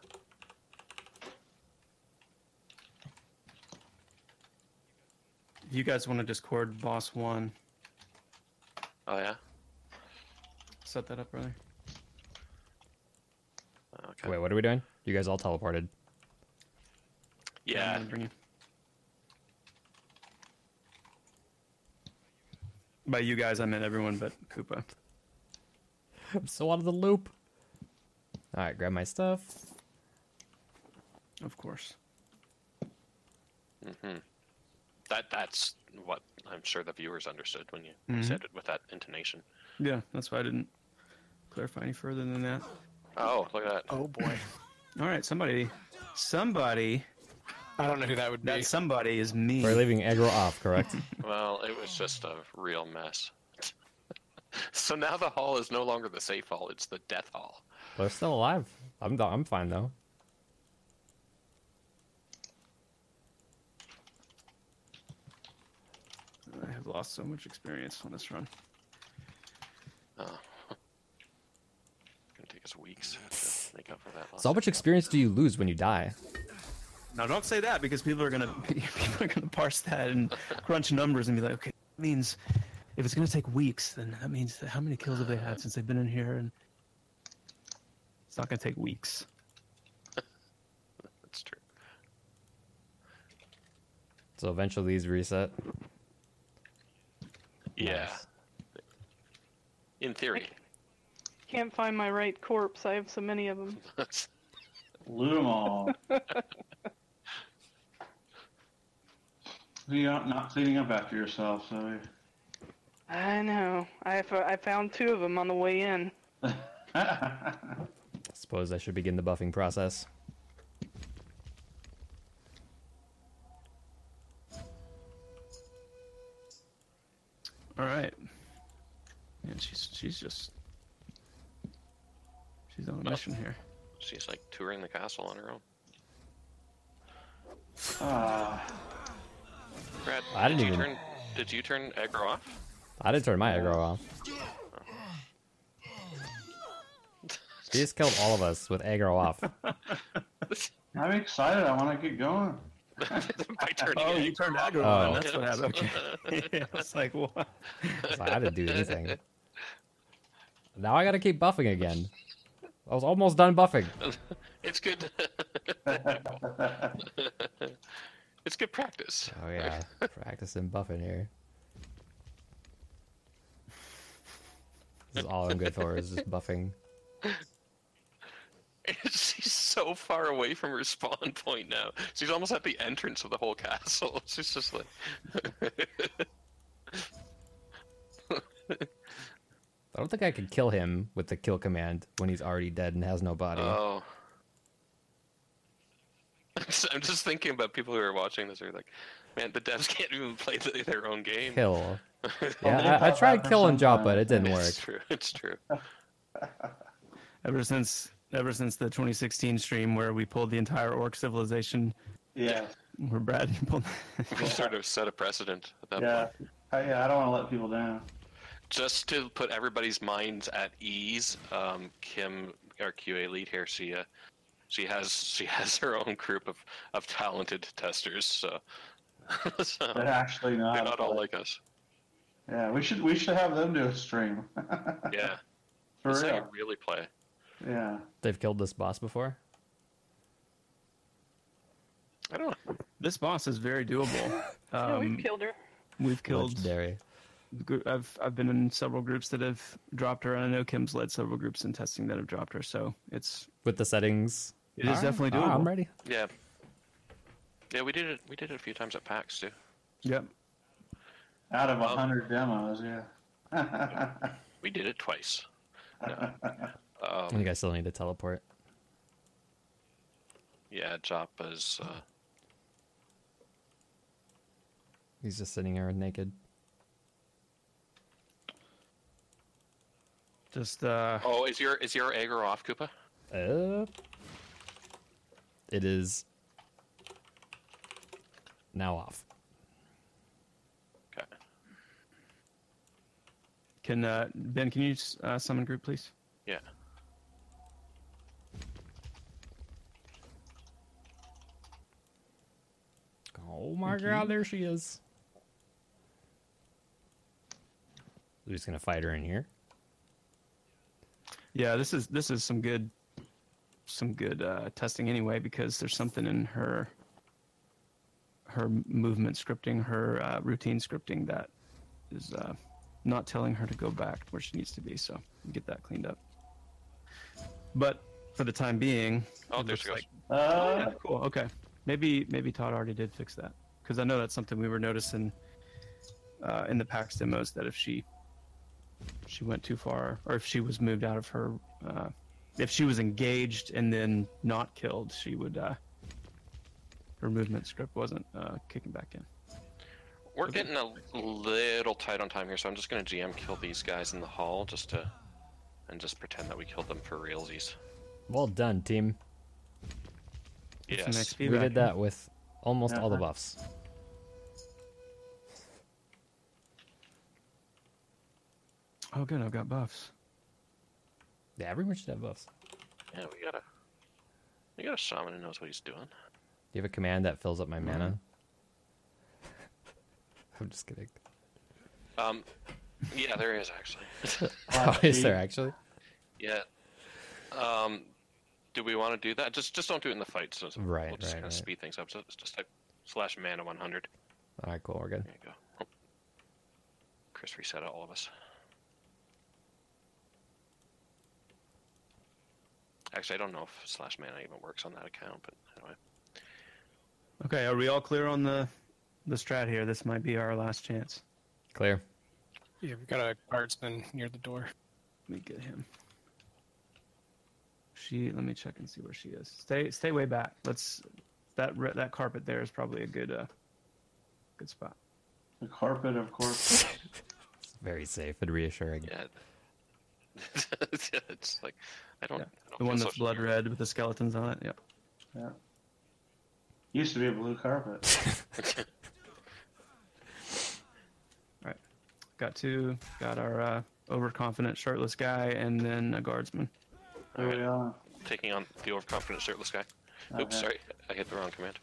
If you guys want to Discord boss 1, Oh, yeah? set that up early. Okay. Wait, what are we doing? You guys all teleported. I'm Yeah. gonna bring you. By you guys, I meant everyone but Koopa. I'm so out of the loop. Alright, grab my stuff. Of course. That's what I'm sure the viewers understood when you Mhm. said it with that intonation. Yeah, that's why I didn't clarify any further than that. Oh, look at that. Oh boy. All right, somebody, I don't know who that would be. that somebody is me. We're leaving aggro off, correct? Well, it was just a real mess. So now the hall is no longer the safe hall, it's the death hall. They're still alive. I'm fine though. I have lost so much experience on this run. Oh. Gonna take us weeks to make up for that loss. So how much experience do you lose when you die? Now, don't say that because people are gonna parse that and crunch numbers and be like, okay, that means if it's gonna take weeks, then that means that how many kills have they had since they've been in here? And it's not gonna take weeks. That's true. So eventually these reset. Yeah. Nice. In theory. Can't find my right corpse. I have so many of them. Loot them all. You're not cleaning up after yourself, Zoe. I know. I found 2 of them on the way in. Suppose I should begin the buffing process. All right. And she's on a mission here. She's like touring the castle on her own. Brad, I didn't did you turn aggro off? I didn't turn my aggro off. She just killed all of us with aggro off. I'm excited. I want to get going. By turning Oh, it. you turned aggro Oh. on. That's what happened. Okay. Yeah, I was like, what? So I didn't do anything. Now I gotta keep buffing again. I was almost done buffing. It's good. It's good practice. Oh yeah, practicing buffing here. This is all I'm good for, is just buffing. She's so far away from her spawn point now. She's almost at the entrance of the whole castle. She's just like... I don't think I could kill him with the kill command when he's already dead and has no body. Oh. I'm just thinking about people who are watching this who are like, man, the devs can't even play their own game. Kill. They Yeah, I thought tried that killing for some Jop, but it didn't work. It's true. It's true. Ever since the 2016 stream where we pulled the entire orc civilization, Yeah. where Brad pulled. We sort of set a precedent at that Yeah. point. I don't want to let people down. Just to put everybody's minds at ease, Kim, our QA lead here, she has her own group of talented testers. So, so They're actually not. they're not all like us. Yeah, we should have them do a stream. Yeah, For that's how you real. really play. Yeah. They've killed this boss before. I don't know. This boss is very doable. Yeah, we've killed her. We've killed. Legendary. I've been in several groups that have dropped her, and I know Kim's led several groups in testing that have dropped her. So it With the settings. is definitely doable. I'm ready. Yeah, yeah, we did it. We did it a few times at PAX too. Yep. Out of 100 demos, yeah. We did it twice. No. I think I still need to teleport. Yeah, Joppa's. He's just sitting here naked. Just Oh, is your aggro off, Koopa? It is now off. Okay. can Ben? Can you summon group, please? Yeah. Oh my god, there she is. We're just gonna fight her in here. Yeah, this is some good testing anyway, because there's something in her movement scripting, her routine scripting that is not telling her to go back where she needs to be. So get that cleaned up. But for the time being, Oh, it there she looks goes. yeah, cool. Okay, maybe Todd already did fix that, because I know that's something we were noticing in the PAX demos, that if she went too far, or if she was moved out of her, if she was engaged and then not killed, she would her movement script wasn't kicking back in. We're getting a little tight on time here, so I'm just gonna GM kill these guys in the hall just pretend that we killed them for realsies. Well done, team. Some Yes. XP We back did in. that with almost Yeah. all the buffs. Oh, good. I've got buffs. Yeah, everyone should have buffs. Yeah, we got a shaman who knows what he's doing. Do you have a command that fills up my mana? I'm just kidding. Yeah, there is actually. Oh, is there actually? Yeah. Do we want to do that? Just don't do it in the fight. So Right, we'll just right, kind of right. speed things up. So it's just type /mana 100. All right, cool. We're good. There you go. Oh. Chris reset all of us. Actually, I don't know if /mana even works on that account, but anyway. Okay, are we all clear on the strat here? This might be our last chance. Clear. Yeah, we got a guardsman near the door. Let me get him. Let me check and see where she is. Stay way back. That carpet there is probably a good spot. The carpet of corpses. very safe and reassuring. Yeah. It's like I don't. Yeah. I don't The one feel that's so blood secure. red with the skeletons on it. Yep. Yeah. Used to be a blue carpet. Got two. Got our overconfident shirtless guy, and then a guardsman. Here we are. Taking on the overconfident shirtless guy. Oops, Okay. sorry, I hit the wrong command.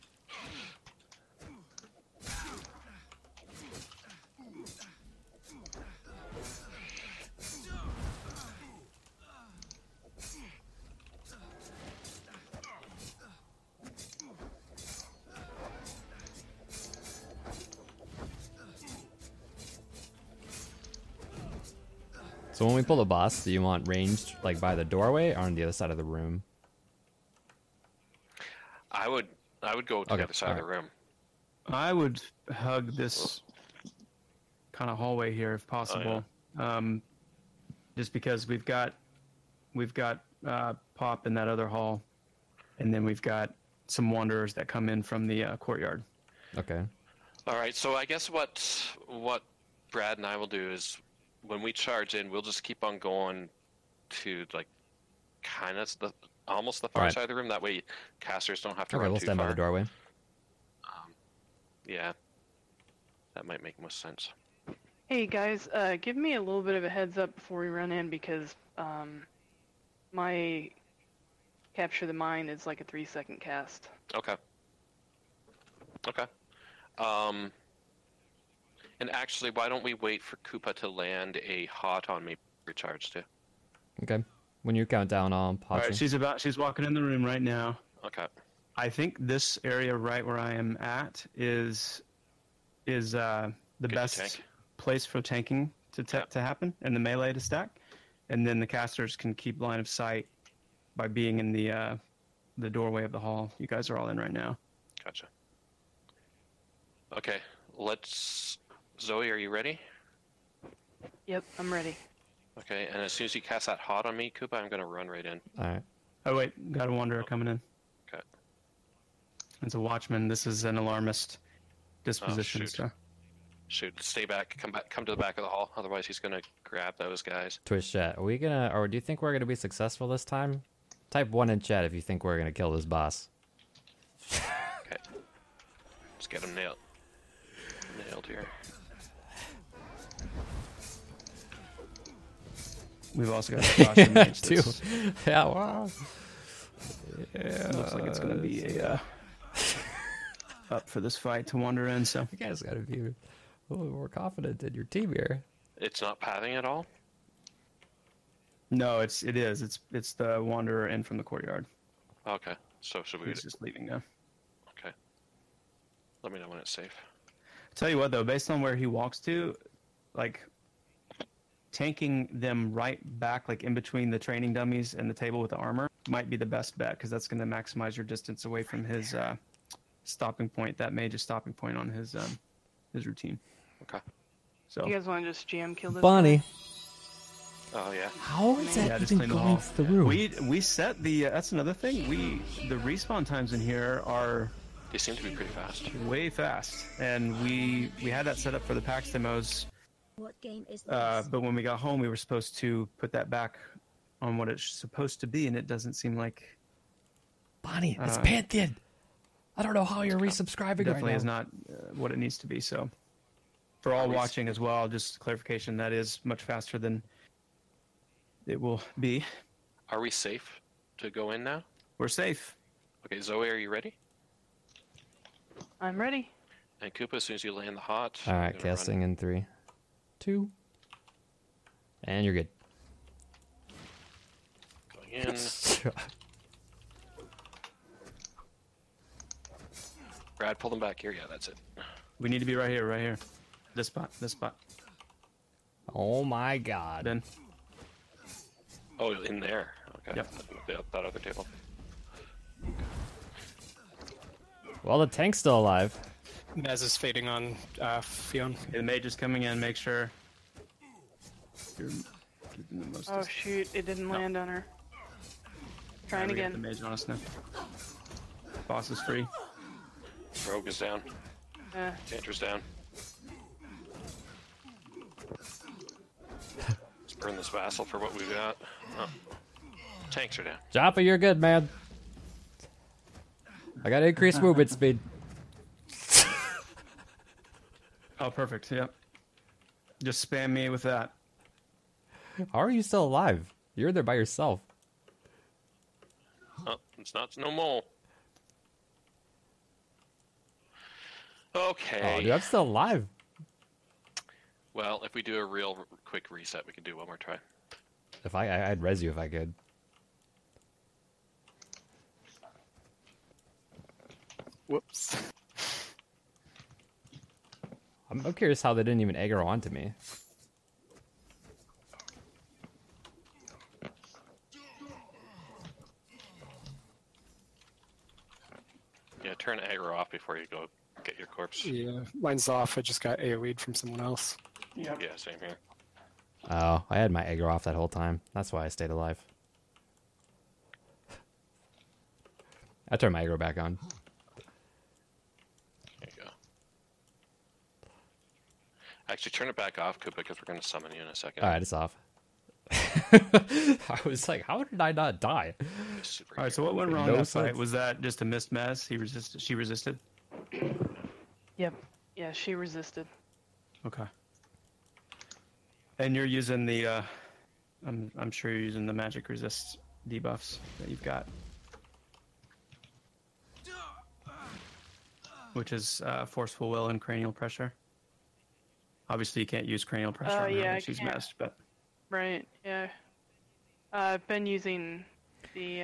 So when we pull the boss, do you want ranged like by the doorway or on the other side of the room? I would go to Okay, the other side of the room. I would hug this kind of hallway here if possible. Just because we've got Pop in that other hall, and then we've got some wanderers that come in from the courtyard. Okay. All right, so I guess what Brad and I will do is when we charge in, we'll just keep on going to like kind of almost the far Right. side of the room. That way, casters don't have to Okay, run we'll too stand far. by the doorway. Yeah, that might make most sense. Hey guys, give me a little bit of a heads up before we run in because my capture the mine is like a 3-second cast. Okay. Okay. And actually, why don't we wait for Koopa to land a hot on me recharge too? Okay. When you count down, I'll All pop right, you. she's walking in the room right now. Okay. I think this area right where I am at is the to best tank. place for tanking to happen and the melee to stack, and then the casters can keep line of sight by being in the doorway of the hall. You guys are all in right now. Gotcha. Okay, Zoe, are you ready? Yep, I'm ready. Okay, and as soon as you cast that hot on me, Koopa, I'm gonna run right in. All right. Oh wait, got a wanderer coming in. Okay. It's a watchman. This is an alarmist disposition. shoot. So Shoot, stay back. Come to the back of the hall. Otherwise, he's gonna grab those guys. Twitch chat. Are we gonna, or do you think we're gonna be successful this time? Type 1 in chat if you think we're gonna kill this boss. Okay. Let's get him nailed. Nailed here. we've also got a caution mage Too. that's- Yeah. Wow. Looks like it's gonna be a up for this fight to wander in. So You guys gotta be a little more confident in your team here. It's not pathing at all. no, it is. It's the wanderer in from the courtyard. Okay. So should we? He's just leaving now. Okay. Let me know when it's safe. Tell you what though, based on where he walks to, like tanking them right back, like in between the training dummies and the table with the armor, might be the best bet because that's going to maximize your distance away from his stopping point. That mage's stopping point on his routine. Okay. So You guys want to just jam kill this Bunny. guy? Oh yeah. How is Yeah, that just even clean the going hall. through? we set the that's another thing. The respawn times in here are They seem to be pretty fast. way fast, and we had that set up for the PAX demos. What game is this? But when we got home, we were supposed to put that back on what it's supposed to be, and it doesn't seem like Bonnie, it's Uh, Pantheon. I don't know how you're resubscribing definitely right is now. not what it needs to be. So, for all we- watching as well, just clarification, that is much faster than it will be. Are we safe to go in now? We're safe. Okay, Zoe, are you ready? I'm ready. And Koopa, as soon as you land the hot. All I'm right, gonna run. casting in 3, 2, and you're good. Going in. Brad, pull them back here. Yeah, that's it. We need to be right here. This spot. Oh my God. Ben. Oh, in there. Okay. Yep. That other table. Well, the tank's still alive. Naz is fading on Fionn. Okay, the mage is coming in. Make sure you're keeping the most. Oh shoot, it didn't land on her. Trying We got the again. mage on us now. Boss is free. Rogue is down. Tantra's down. burn this vassal for what we've got. Oh. Tanks are down. Joppa, you're good, man. I got increased movement speed. Oh, perfect. Yep. Just spam me with that. How are you still alive? You're there by yourself. Oh, it's not no more. Okay. Oh, dude, I'm still alive. Well, if we do a real quick reset, we can do one more try. If I'd res you if I could. Whoops. I'm curious how they didn't even aggro onto me. Yeah, turn aggro off before you go get your corpse. Yeah, mine's off. I just got AoE'd from someone else. Yep. Yeah, same here. Oh, I had my aggro off that whole time. That's why I stayed alive. I turned my aggro back on. There you go. Actually, turn it back off, Koopa, because we're going to summon you in a second. Alright, it's off. I was like, how did I not die? Super All right, so what went wrong No in that fight? sense. Was that just a missed mess? She resisted? Yep. Yeah, she resisted. Okay. And you're using the, I'm sure you're using the magic resist debuffs that you've got. Which is forceful will and cranial pressure. Obviously, you can't use cranial pressure on her yeah, when I she's can't. messed, but Right, yeah. I've been using the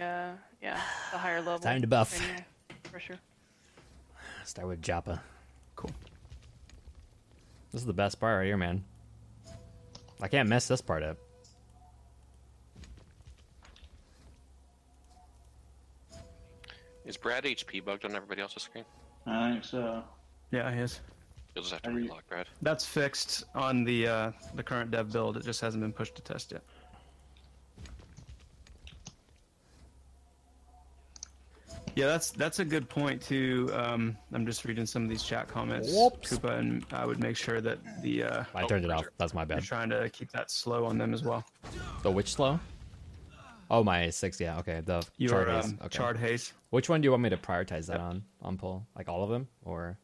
higher level. Time to buff. cranial pressure. Start with Joppa. cool. This is the best part right here, man. I can't mess this part up. Is Brad HP bugged on everybody else's screen? I think so. Yeah, he is. You'll just have to Are you- relog, Brad. That's fixed on the current dev build. It just hasn't been pushed to test yet. Yeah, that's a good point too. I'm just reading some of these chat comments, Whoops. Koopa, and I would make sure that the I turned it off. Roger. That's my you're bad. trying to keep that slow on them as well. The which slow? Oh, my 6, yeah, okay. The Your chart haze. Okay. charred haze. Which one do you want me to prioritize that on pull? Like all of them? Or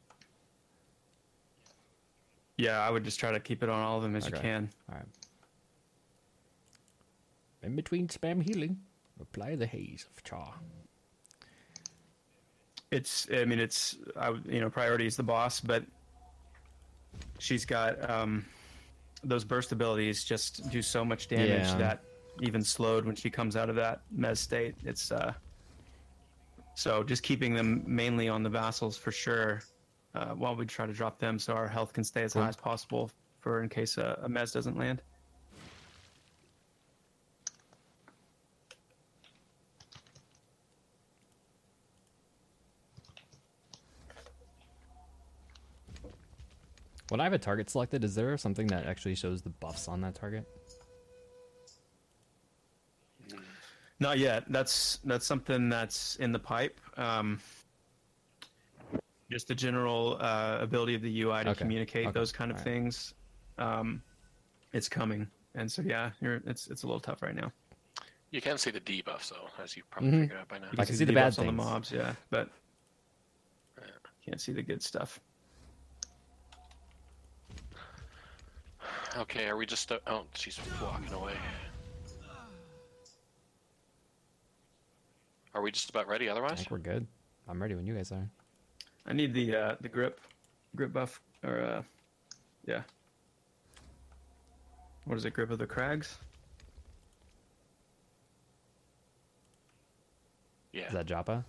Yeah, I would just try to keep it on all of them as you Okay. can. alright. In between spam healing, apply the haze of Char. Priority is the boss, but she's got those burst abilities just do so much damage Yeah. that even slowed when she comes out of that mez state. It's so just keeping them mainly on the vassals for sure, while we try to drop them so our health can stay as high as possible for in case a mez doesn't land. When I have a target selected, is there something that actually shows the buffs on that target? Not yet. That's something that's in the pipe. Just the general ability of the UI to Okay. communicate Okay. those kind of Alright. things. It's coming, and so yeah, it's a little tough right now. You can see the debuffs, though, as you probably Mhm. figured out by now. You I can see the bad debuffs on the things. mobs, yeah, but can't see the good stuff. Okay, are we just... oh, she's walking away. Are we just about ready I otherwise? think we're good. I'm ready when you guys are. I need the grip buff, or yeah. What is it? Grip of the Crags? Yeah. Is that Joppa?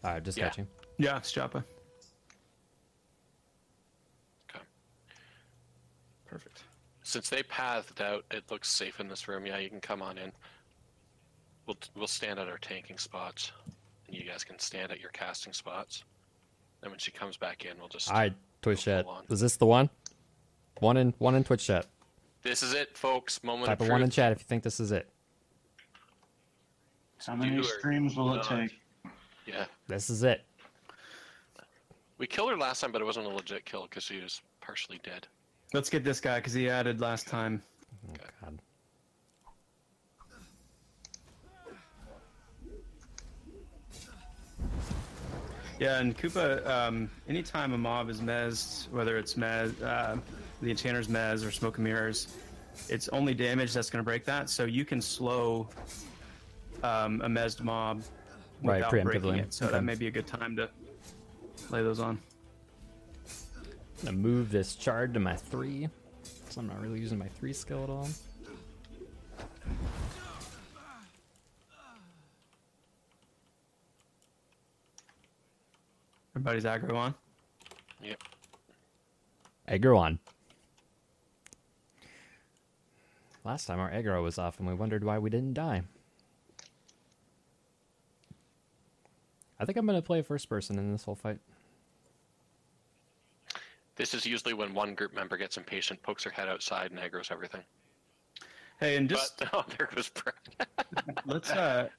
Alright, just Yeah. catching. Yeah, it's Joppa. Okay. Perfect. Since they pathed out, it looks safe in this room. Yeah, you can come on in. We'll stand at our tanking spots, and you guys can stand at your casting spots. And when she comes back in, we'll just... Alright, Twitch Go chat. full on. Is this the one? One in Twitch chat. This is it, folks. Moment Type of a truth. one in chat if you think this is it. How many Do or streams will it not. take? Yeah. This is it. We killed her last time, but it wasn't a legit kill because she was partially dead. Let's get this guy because he added last time. Oh, God. Yeah, and Koopa, anytime a mob is mezzed, whether it's the Enchanter's mez or Smoke and Mirrors, it's only damage that's going to break that. So you can slow a mezzed mob Right, without breaking preemptively. it. So Okay. that may be a good time to lay those on. I'm gonna move this chard to my 3, so I'm not really using my 3 skill at all. Everybody's aggro on. Yep. Aggro on. Last time our aggro was off and we wondered why we didn't die. I think I'm gonna play first person in this whole fight. This is usually when one group member gets impatient, pokes their head outside, and aggroes everything. Hey, and just But, oh, there goes Brett. let's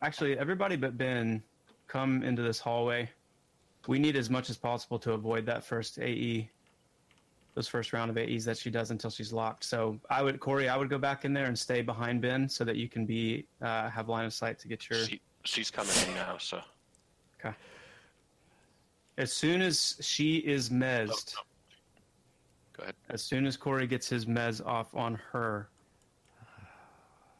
actually everybody but Ben come into this hallway. We need as much as possible to avoid that first AE, those first round of AEs that she does until she's locked. So Corey, I would go back in there and stay behind Ben so that you can have line of sight to get your. She's coming in now, so. Okay. As soon as she is mezzed, Go ahead. as soon as Corey gets his mez off on her,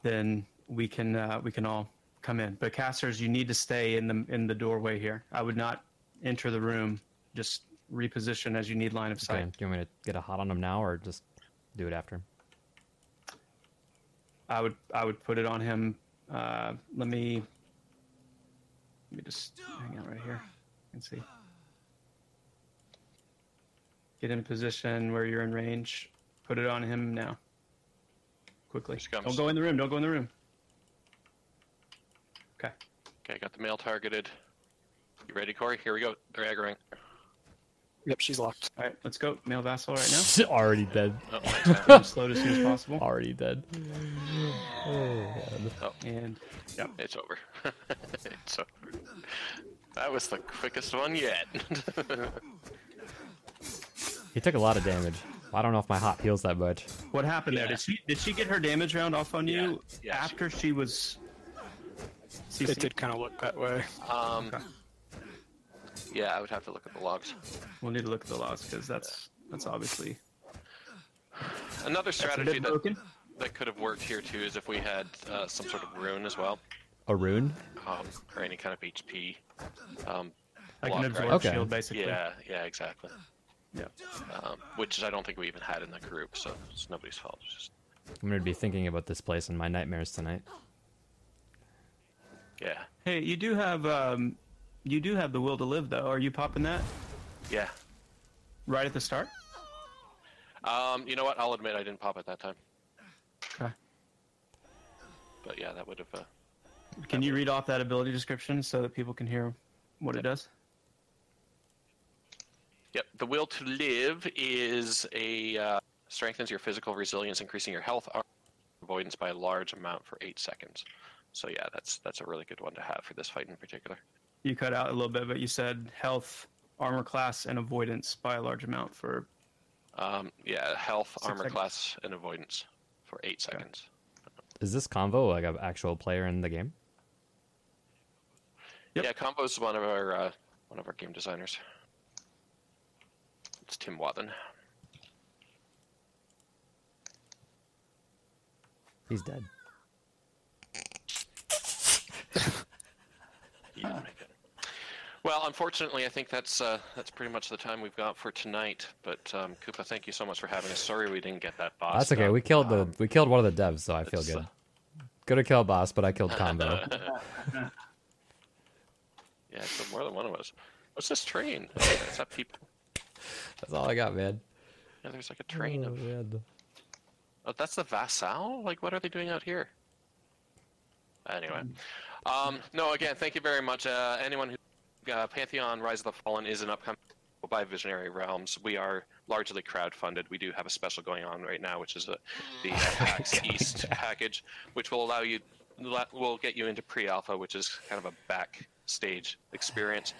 then we can all come in. But casters, you need to stay in the doorway here. I would not enter the room. Just reposition as you need line of sight. Okay, do you want me to get a hot on him now or just do it after? I would put it on him. Let me just hang out right here and see. Get in position where you're in range. Put it on him now. Quickly. Here she comes. Don't go in the room. Don't go in the room. Okay. Okay, got the male targeted. You ready, Corey? Here we go. They're aggroing. Yep, she's locked. All right, let's go. Male vassal right now. Already dead. Oh, my Slow as soon as possible. Already dead. Oh, God. And yep. It's over. It's over. That was the quickest one yet. He took a lot of damage. I don't know if my hot heals that much. What happened Yeah. there? Did she get her damage round off on you Yeah, after she was? CC? It did kind of look that way. Yeah, I would have to look at the logs. We'll need to look at the logs because that's obviously Another that's a strategy bit broken. that could have worked here too is if we had some sort of rune as well, A rune? or any kind of HP. Like block, an absorb right? Okay. shield, basically. Yeah, exactly. Yeah. Which I don't think we even had in the group, so it's nobody's fault. It's just, I'm going to be thinking about this place in my nightmares tonight. yeah, Hey, you do have the will to live though. Are you popping that yeah. right at the start? You know what? I'll admit I didn't pop it that time, Okay. but yeah, that would have. Can you read off that ability description so that people can hear what it does? Yep. The will to live is strengthens your physical resilience, increasing your health, avoidance by a large amount for 8 seconds. So yeah, that's a really good one to have for this fight in particular. You cut out a little bit, but you said health, armor class, and avoidance by a large amount for. Yeah, health, 6 armor seconds. class, and avoidance for 8 seconds. Is this convo like an actual player in the game? Yep. Yeah, Combo's one of our game designers. It's Tim Wathen. He's dead. He didn't make it. Well, unfortunately, I think that's pretty much the time we've got for tonight. But Koopa, thank you so much for having us. Sorry we didn't get that boss. That's okay. done. We killed one of the devs, so I feel it's, good. Could have killed boss, but I killed combo. Yeah, so more than one of us. What's this train? Is that people? That's all I got, man. Yeah, there's like a train of. man. Oh, that's the Vassal? Like, what are they doing out here? Anyway. No, again, thank you very much. Anyone who... Pantheon Rise of the Fallen is an upcoming by Visionary Realms. We are largely crowdfunded. We do have a special going on right now, which is the PAX East package, which will allow you... will get you into pre-alpha, which is kind of a backstage experience.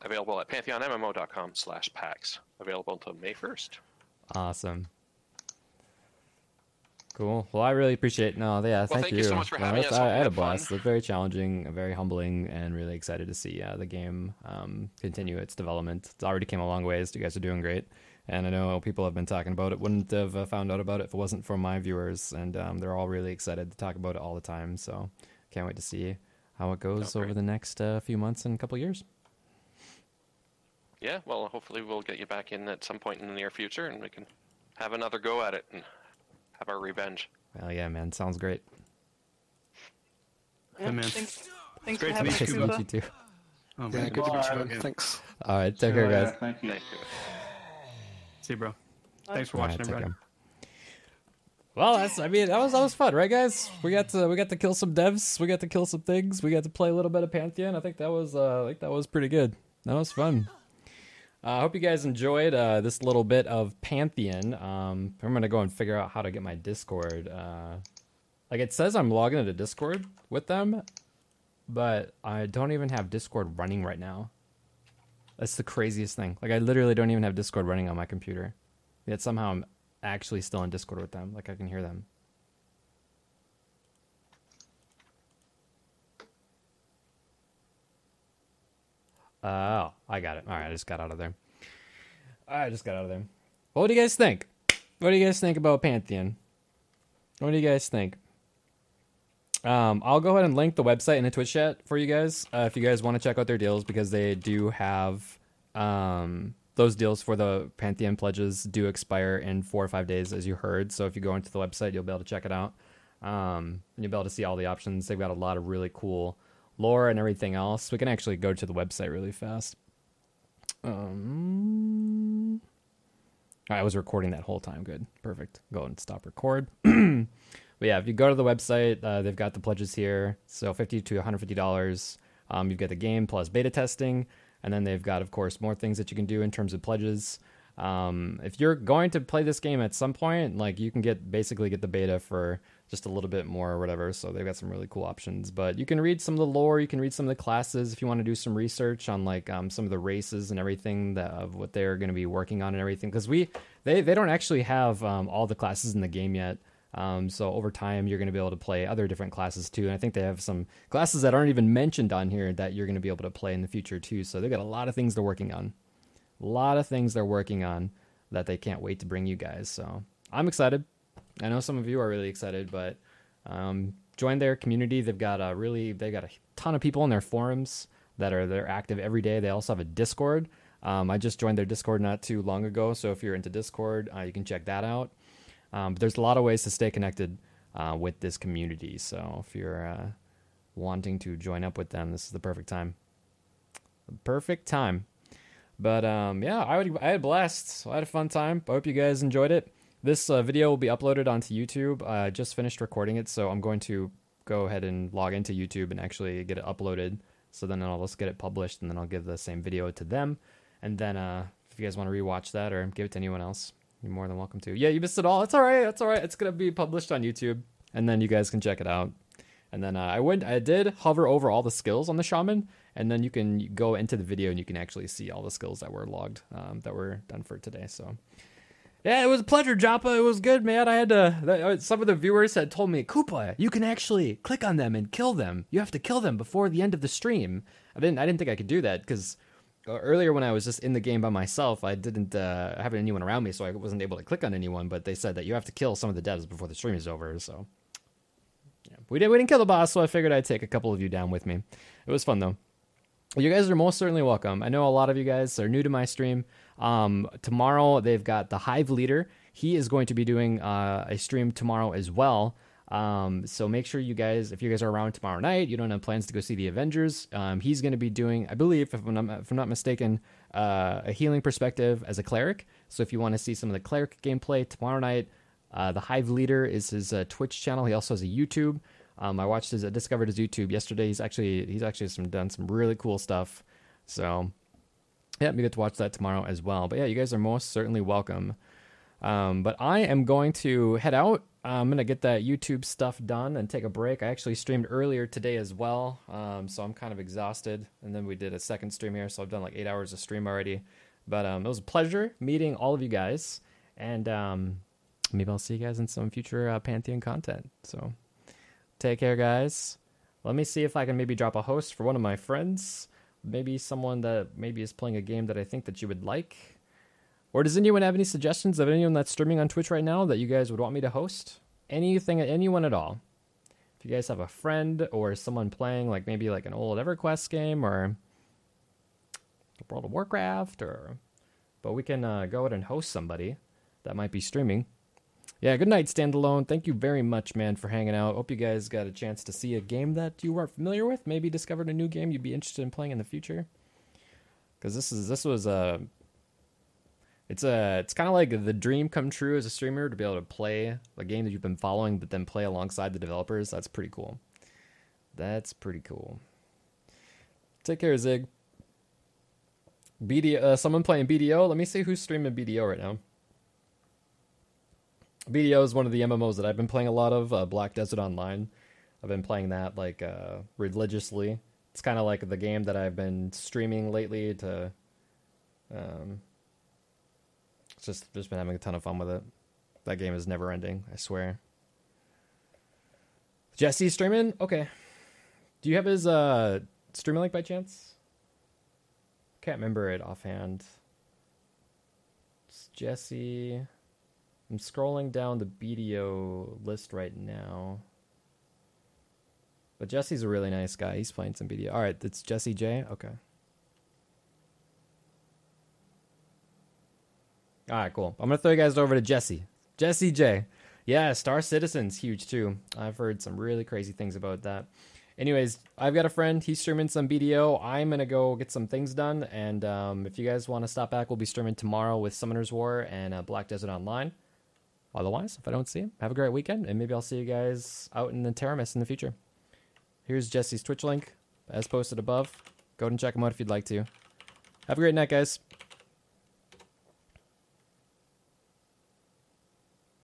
Available at pantheonmmo.com/PAX. Available until May 1st. Awesome. Cool. Well, I really appreciate. No, yeah, thank you so much for having us. I Hope you had a had fun. blast. It's very challenging, very humbling, and really excited to see the game continue its development. It's already came a long ways. You guys are doing great, and I know people have been talking about it. Wouldn't have found out about it if it wasn't for my viewers, and they're all really excited to talk about it all the time. So can't wait to see how it goes over the next few months and couple years. Yeah, well, hopefully we'll get you back in at some point in the near future, and we can have another go at it and have our revenge. Well, yeah, man, sounds great. Yeah, man. Thanks Great for to having meet us, you, Nice to Koopa. meet you too. Oh, Yeah, man. good to meet you Bye. again. Thanks. All right, See take you care, later. guys. Thank you. Thank you. See you, bro. Thanks for All right, watching, take everybody. care. Well, that was fun, right, guys? We got to kill some devs, we got to kill some things, we got to play a little bit of Pantheon. I think that was pretty good. That was fun. I hope you guys enjoyed this little bit of Pantheon. I'm gonna go and figure out how to get my Discord. Like it says I'm logging into Discord with them, but I don't even have Discord running right now. That's the craziest thing. Like I literally don't even have Discord running on my computer. Yet somehow I'm actually still in Discord with them. Like I can hear them. Oh, I got it. All right, I just got out of there. What do you guys think? What do you guys think about Pantheon? What do you guys think? I'll go ahead and link the website in the Twitch chat for you guys if you guys want to check out their deals, because they do have those deals for the Pantheon pledges do expire in 4 or 5 days, as you heard. So if you go into the website, you'll be able to check it out. And you'll be able to see all the options. They've got a lot of really cool lore and everything else. We can actually go to the website really fast. I was recording that whole time. Good. Perfect. Go and stop record. But yeah, if you go to the website, they've got the pledges here. So $50 to $150. You've got the game plus beta testing. And then they've got, of course, more things that you can do in terms of pledges. If you're going to play this game at some point, like you can basically get the beta for just a little bit more or whatever. So they've got some really cool options. But you can read some of the lore. You can read some of the classes if you want to do some research on like some of the races and everything of what they're going to be working on and everything. Because they don't actually have all the classes in the game yet. So over time, you're going to be able to play other different classes too. And I think they have some classes that aren't even mentioned on here that you're going to be able to play in the future too. So they've got a lot of things they're working on. That they can't wait to bring you guys. So I'm excited. I know some of you are really excited, but join their community. They've got a ton of people in their forums they're active every day. They also have a Discord. I just joined their Discord not too long ago. So if you're into Discord, you can check that out. But there's a lot of ways to stay connected with this community. So if you're wanting to join up with them, this is the perfect time. But yeah, I had a blast. I had a fun time. I hope you guys enjoyed it. This video will be uploaded onto YouTube. I just finished recording it, so I'm going to go ahead and log into YouTube and actually get it uploaded. So then I'll just get it published, and then I'll give the same video to them. And then if you guys want to rewatch that or give it to anyone else, you're more than welcome to. Yeah, you missed it all. It's all right. It's going to be published on YouTube, and then you guys can check it out. And then I did hover over all the skills on the shaman, and then you can go into the video and you can actually see all the skills that were logged, that were done for today. So yeah, it was a pleasure, Joppa. It was good, man. I had to. Some of the viewers had told me, Koopa, you can actually click on them and kill them. You have to kill them before the end of the stream. I didn't think I could do that because earlier when I was just in the game by myself, I didn't have anyone around me, so I wasn't able to click on anyone. But they said that you have to kill some of the devs before the stream is over. So yeah, we didn't kill the boss, so I figured I'd take a couple of you down with me. It was fun though. You guys are most certainly welcome. I know a lot of you guys are new to my stream. Tomorrow they've got the Hive leader. He is going to be doing a stream tomorrow as well. So make sure you guys, if you guys are around tomorrow night, you don't have plans to go see the Avengers. He's going to be doing, I believe, if I'm not mistaken, a healing perspective as a cleric. So if you want to see some of the cleric gameplay tomorrow night, the Hive leader is his Twitch channel. He also has a YouTube. I discovered his YouTube yesterday. He's actually done some really cool stuff. So yeah, you get to watch that tomorrow as well. But yeah, you guys are most certainly welcome. But I am going to head out. I'm going to get that YouTube stuff done and take a break. I actually streamed earlier today as well. So I'm kind of exhausted. And then we did a second stream here. So I've done like 8 hours of stream already. But it was a pleasure meeting all of you guys. And maybe I'll see you guys in some future Pantheon content. So take care, guys. Let me see if I can maybe drop a host for one of my friends. Maybe someone that maybe is playing a game that I think that you would like. Or does anyone have any suggestions of anyone that's streaming on Twitch right now that you guys would want me to host? Anything, anyone at all. If you guys have a friend or someone playing like maybe like an old EverQuest game or World of Warcraft, but we can go ahead and host somebody that might be streaming. Yeah, good night, Standalone. Thank you very much, man, for hanging out. Hope you guys got a chance to see a game that you weren't familiar with. Maybe discovered a new game you'd be interested in playing in the future. Because it's kind of like the dream come true as a streamer to be able to play a game that you've been following, but then play alongside the developers. That's pretty cool. That's pretty cool. Take care, Zig. Someone playing BDO. Let me see who's streaming BDO right now. BDO is one of the MMOs that I've been playing a lot of. Black Desert Online. I've been playing that like religiously. It's kind of like the game that I've been streaming lately to. Just been having a ton of fun with it. That game is never ending, I swear. Jesse streaming? Okay. Do you have his streaming link by chance? Can't remember it offhand. It's Jesse. I'm scrolling down the BDO list right now. But Jesse's a really nice guy. He's playing some BDO. Alright, it's Jesse J? Okay. Alright, cool. I'm going to throw you guys over to Jesse. Jesse J. Yeah, Star Citizen's huge too. I've heard some really crazy things about that. Anyways, I've got a friend. He's streaming some BDO. I'm going to go get some things done. And if you guys want to stop back, we'll be streaming tomorrow with Summoner's War and Black Desert Online. Otherwise, if I don't see you, have a great weekend. And maybe I'll see you guys out in the Terramis in the future. Here's Jesse's Twitch link, as posted above. Go ahead and check him out if you'd like to. Have a great night, guys.